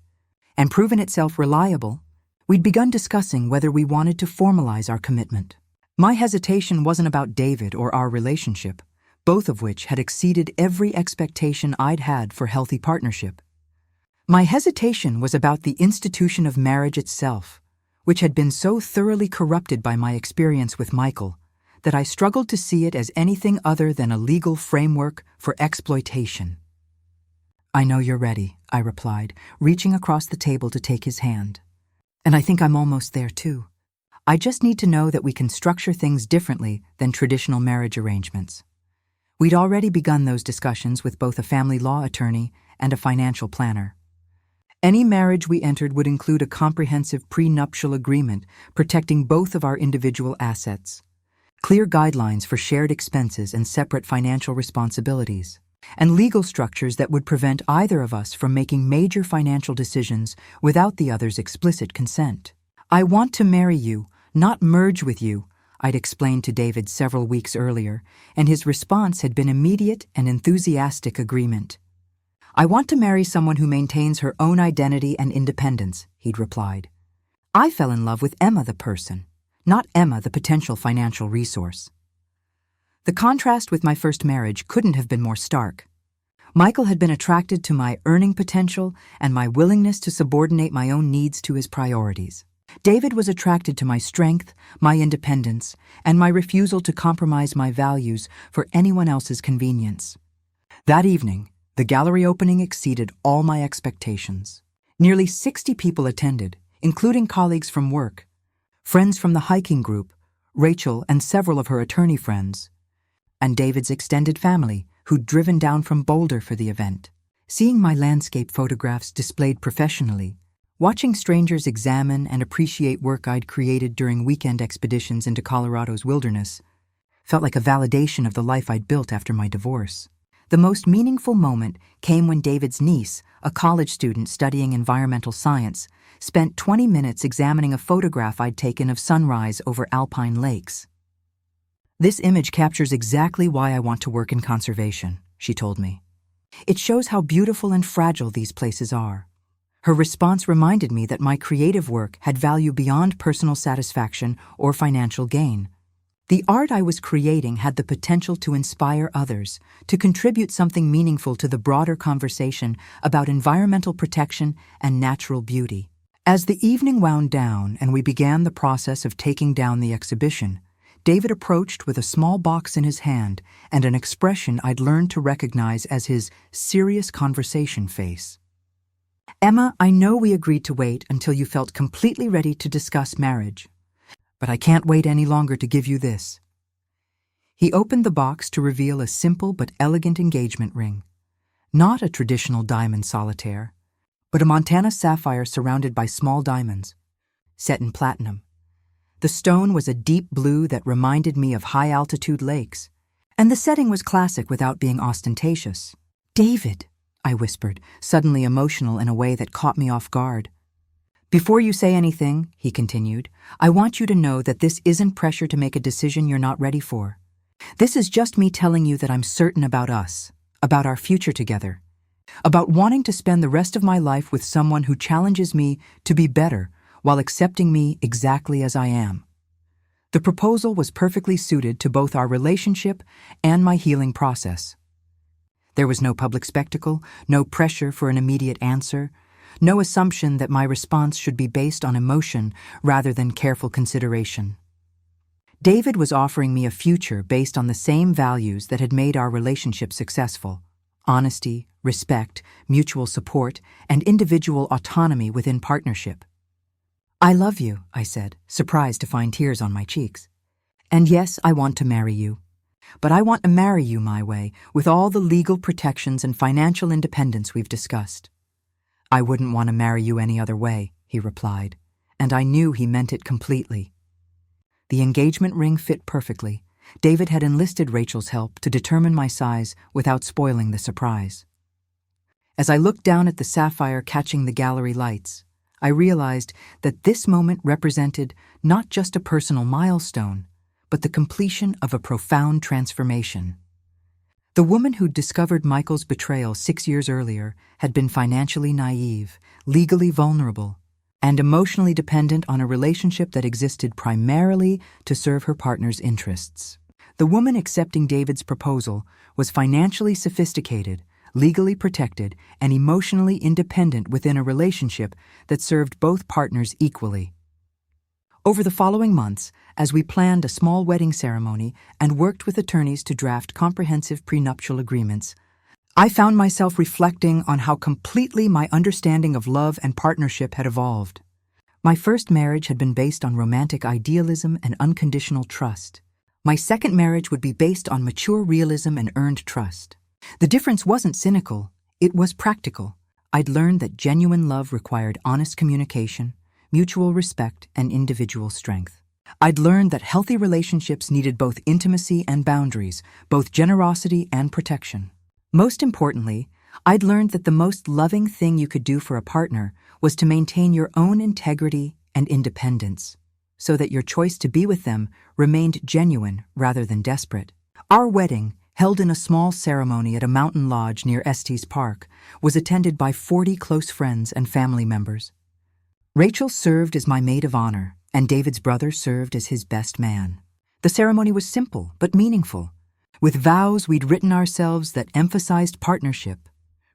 and proven itself reliable, we'd begun discussing whether we wanted to formalize our commitment. My hesitation wasn't about David or our relationship, both of which had exceeded every expectation I'd had for healthy partnership. My hesitation was about the institution of marriage itself, which had been so thoroughly corrupted by my experience with Michael that I struggled to see it as anything other than a legal framework for exploitation. "I know you're ready," I replied, reaching across the table to take his hand. "And I think I'm almost there too. I just need to know that we can structure things differently than traditional marriage arrangements." We'd already begun those discussions with both a family law attorney and a financial planner. Any marriage we entered would include a comprehensive prenuptial agreement protecting both of our individual assets, clear guidelines for shared expenses and separate financial responsibilities, and legal structures that would prevent either of us from making major financial decisions without the other's explicit consent. "I want to marry you, not merge with you," I'd explained to David several weeks earlier, and his response had been immediate and enthusiastic agreement. "I want to marry someone who maintains her own identity and independence," he'd replied. I fell in love with Emma the person, not Emma the potential financial resource. The contrast with my first marriage couldn't have been more stark. Michael had been attracted to my earning potential and my willingness to subordinate my own needs to his priorities. David was attracted to my strength, my independence, and my refusal to compromise my values for anyone else's convenience. That evening, the gallery opening exceeded all my expectations. Nearly 60 people attended, including colleagues from work, friends from the hiking group, Rachel and several of her attorney friends, and David's extended family, who'd driven down from Boulder for the event. Seeing my landscape photographs displayed professionally, watching strangers examine and appreciate work I'd created during weekend expeditions into Colorado's wilderness, felt like a validation of the life I'd built after my divorce. The most meaningful moment came when David's niece, a college student studying environmental science, spent 20 minutes examining a photograph I'd taken of sunrise over alpine lakes. "This image captures exactly why I want to work in conservation," she told me. "It shows how beautiful and fragile these places are." Her response reminded me that my creative work had value beyond personal satisfaction or financial gain. The art I was creating had the potential to inspire others, to contribute something meaningful to the broader conversation about environmental protection and natural beauty. As the evening wound down and we began the process of taking down the exhibition, David approached with a small box in his hand and an expression I'd learned to recognize as his serious conversation face. "Emma, I know we agreed to wait until you felt completely ready to discuss marriage, but I can't wait any longer to give you this." He opened the box to reveal a simple but elegant engagement ring. Not a traditional diamond solitaire, but a Montana sapphire surrounded by small diamonds, set in platinum. The stone was a deep blue that reminded me of high-altitude lakes, and the setting was classic without being ostentatious. "David," I whispered, suddenly emotional in a way that caught me off guard. "Before you say anything," he continued, "I want you to know that this isn't pressure to make a decision you're not ready for. This is just me telling you that I'm certain about us, about our future together. about wanting to spend the rest of my life with someone who challenges me to be better while accepting me exactly as I am. The proposal was perfectly suited to both our relationship and my healing process. There was no public spectacle, no pressure for an immediate answer, no assumption that my response should be based on emotion rather than careful consideration. David was offering me a future based on the same values that had made our relationship successful: honesty, respect, mutual support, and individual autonomy within partnership. "I love you," I said, surprised to find tears on my cheeks. "And yes, I want to marry you. But I want to marry you my way, with all the legal protections and financial independence we've discussed." "I wouldn't want to marry you any other way," he replied, and I knew he meant it completely. The engagement ring fit perfectly. David had enlisted Rachel's help to determine my size without spoiling the surprise. As I looked down at the sapphire catching the gallery lights, I realized that this moment represented not just a personal milestone, but the completion of a profound transformation. The woman who'd discovered Michael's betrayal 6 years earlier had been financially naive, legally vulnerable, and emotionally dependent on a relationship that existed primarily to serve her partner's interests. The woman accepting David's proposal was financially sophisticated, legally protected, and emotionally independent within a relationship that served both partners equally. Over the following months, as we planned a small wedding ceremony and worked with attorneys to draft comprehensive prenuptial agreements, I found myself reflecting on how completely my understanding of love and partnership had evolved. My first marriage had been based on romantic idealism and unconditional trust. My second marriage would be based on mature realism and earned trust. The difference wasn't cynical, it was practical. I'd learned that genuine love required honest communication, mutual respect, and individual strength. I'd learned that healthy relationships needed both intimacy and boundaries, both generosity and protection. Most importantly, I'd learned that the most loving thing you could do for a partner was to maintain your own integrity and independence, so that your choice to be with them remained genuine rather than desperate. Our wedding, held in a small ceremony at a mountain lodge near Estes Park, was attended by 40 close friends and family members. Rachel served as my maid of honor, and David's brother served as his best man. The ceremony was simple but meaningful, with vows we'd written ourselves that emphasized partnership,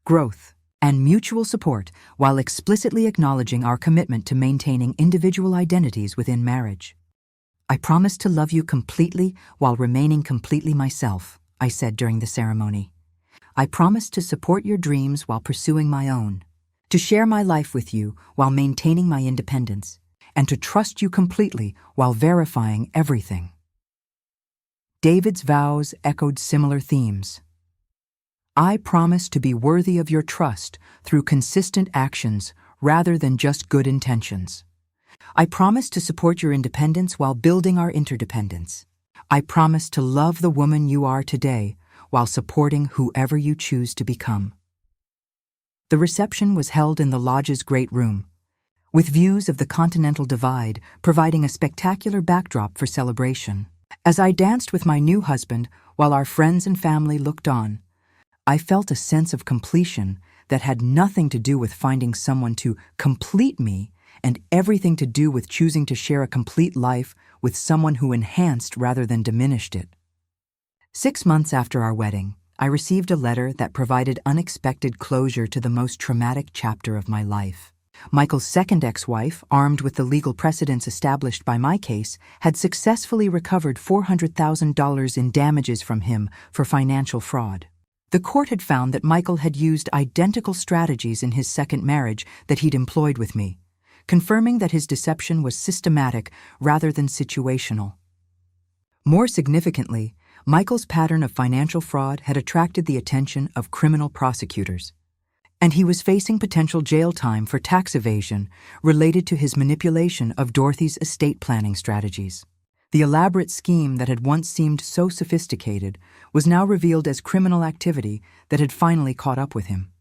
growth, and mutual support while explicitly acknowledging our commitment to maintaining individual identities within marriage. "I promise to love you completely while remaining completely myself," I said during the ceremony. "I promise to support your dreams while pursuing my own, to share my life with you while maintaining my independence, and to trust you completely while verifying everything." David's vows echoed similar themes. "I promise to be worthy of your trust through consistent actions rather than just good intentions. I promise to support your independence while building our interdependence. I promise to love the woman you are today while supporting whoever you choose to become." The reception was held in the lodge's great room, with views of the Continental Divide providing a spectacular backdrop for celebration. As I danced with my new husband while our friends and family looked on, I felt a sense of completion that had nothing to do with finding someone to complete me and everything to do with choosing to share a complete life with someone who enhanced rather than diminished it. 6 months after our wedding, I received a letter that provided unexpected closure to the most traumatic chapter of my life. Michael's second ex-wife, armed with the legal precedents established by my case, had successfully recovered $400,000 in damages from him for financial fraud. The court had found that Michael had used identical strategies in his second marriage that he'd employed with me, confirming that his deception was systematic rather than situational. More significantly, Michael's pattern of financial fraud had attracted the attention of criminal prosecutors, and he was facing potential jail time for tax evasion related to his manipulation of Dorothy's estate planning strategies. The elaborate scheme that had once seemed so sophisticated was now revealed as criminal activity that had finally caught up with him.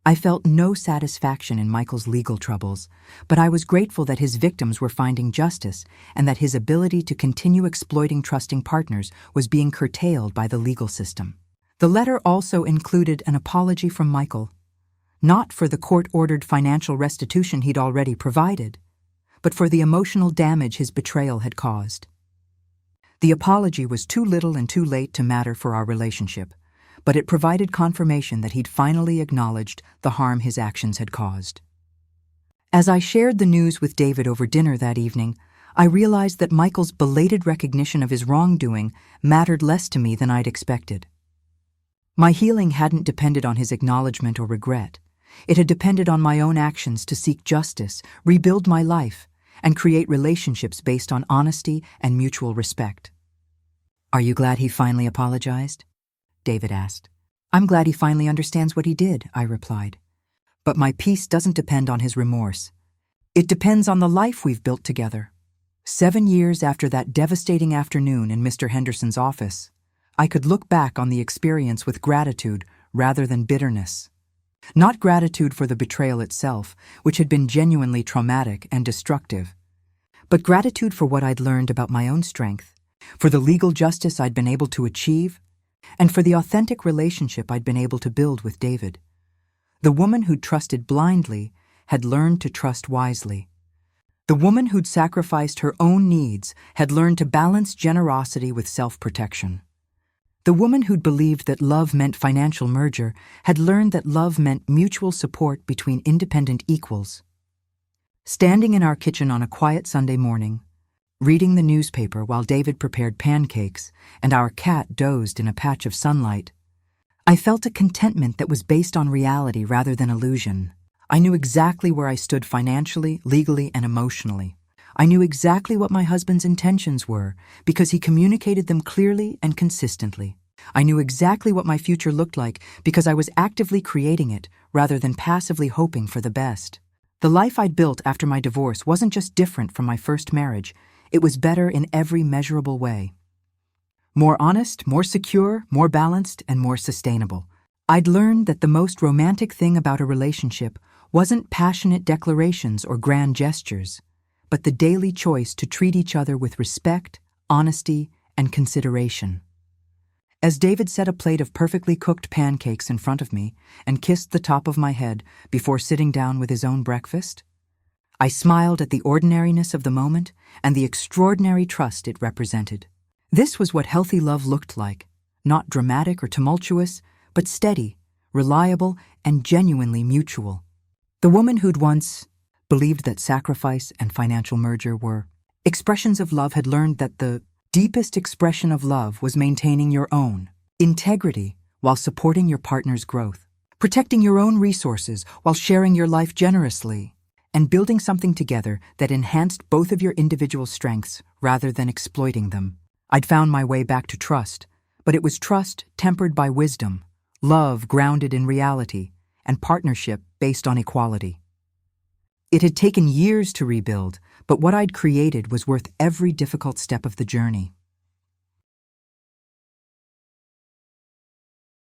I felt no satisfaction in Michael's legal troubles, but I was grateful that his victims were finding justice and that his ability to continue exploiting trusting partners was being curtailed by the legal system. The letter also included an apology from Michael, not for the court-ordered financial restitution he'd already provided, but for the emotional damage his betrayal had caused. The apology was too little and too late to matter for our relationship, but it provided confirmation that he'd finally acknowledged the harm his actions had caused. As I shared the news with David over dinner that evening, I realized that Michael's belated recognition of his wrongdoing mattered less to me than I'd expected. My healing hadn't depended on his acknowledgement or regret. It had depended on my own actions to seek justice, rebuild my life, and create relationships based on honesty and mutual respect. "Are you glad he finally apologized?" David asked. "I'm glad he finally understands what he did," I replied. "But my peace doesn't depend on his remorse. It depends on the life we've built together." 7 years after that devastating afternoon in Mr. Henderson's office, I could look back on the experience with gratitude rather than bitterness. Not gratitude for the betrayal itself, which had been genuinely traumatic and destructive, but gratitude for what I'd learned about my own strength, for the legal justice I'd been able to achieve, and for the authentic relationship I'd been able to build with David. The woman who'd trusted blindly had learned to trust wisely. The woman who'd sacrificed her own needs had learned to balance generosity with self-protection. The woman who'd believed that love meant financial merger had learned that love meant mutual support between independent equals. Standing in our kitchen on a quiet Sunday morning, reading the newspaper while David prepared pancakes and our cat dozed in a patch of sunlight, I felt a contentment that was based on reality rather than illusion. I knew exactly where I stood financially, legally, and emotionally. I knew exactly what my husband's intentions were because he communicated them clearly and consistently. I knew exactly what my future looked like because I was actively creating it rather than passively hoping for the best. The life I'd built after my divorce wasn't just different from my first marriage, it was better in every measurable way. More honest, more secure, more balanced, and more sustainable. I'd learned that the most romantic thing about a relationship wasn't passionate declarations or grand gestures, but the daily choice to treat each other with respect, honesty, and consideration. As David set a plate of perfectly cooked pancakes in front of me and kissed the top of my head before sitting down with his own breakfast, I smiled at the ordinariness of the moment and the extraordinary trust it represented. This was what healthy love looked like, not dramatic or tumultuous, but steady, reliable, and genuinely mutual. The woman who'd once believed that sacrifice and financial merger were expressions of love had learned that the deepest expression of love was maintaining your own integrity while supporting your partner's growth, protecting your own resources while sharing your life generously, and building something together that enhanced both of your individual strengths rather than exploiting them. I'd found my way back to trust, but it was trust tempered by wisdom, love grounded in reality, and partnership based on equality. It had taken years to rebuild, but what I'd created was worth every difficult step of the journey.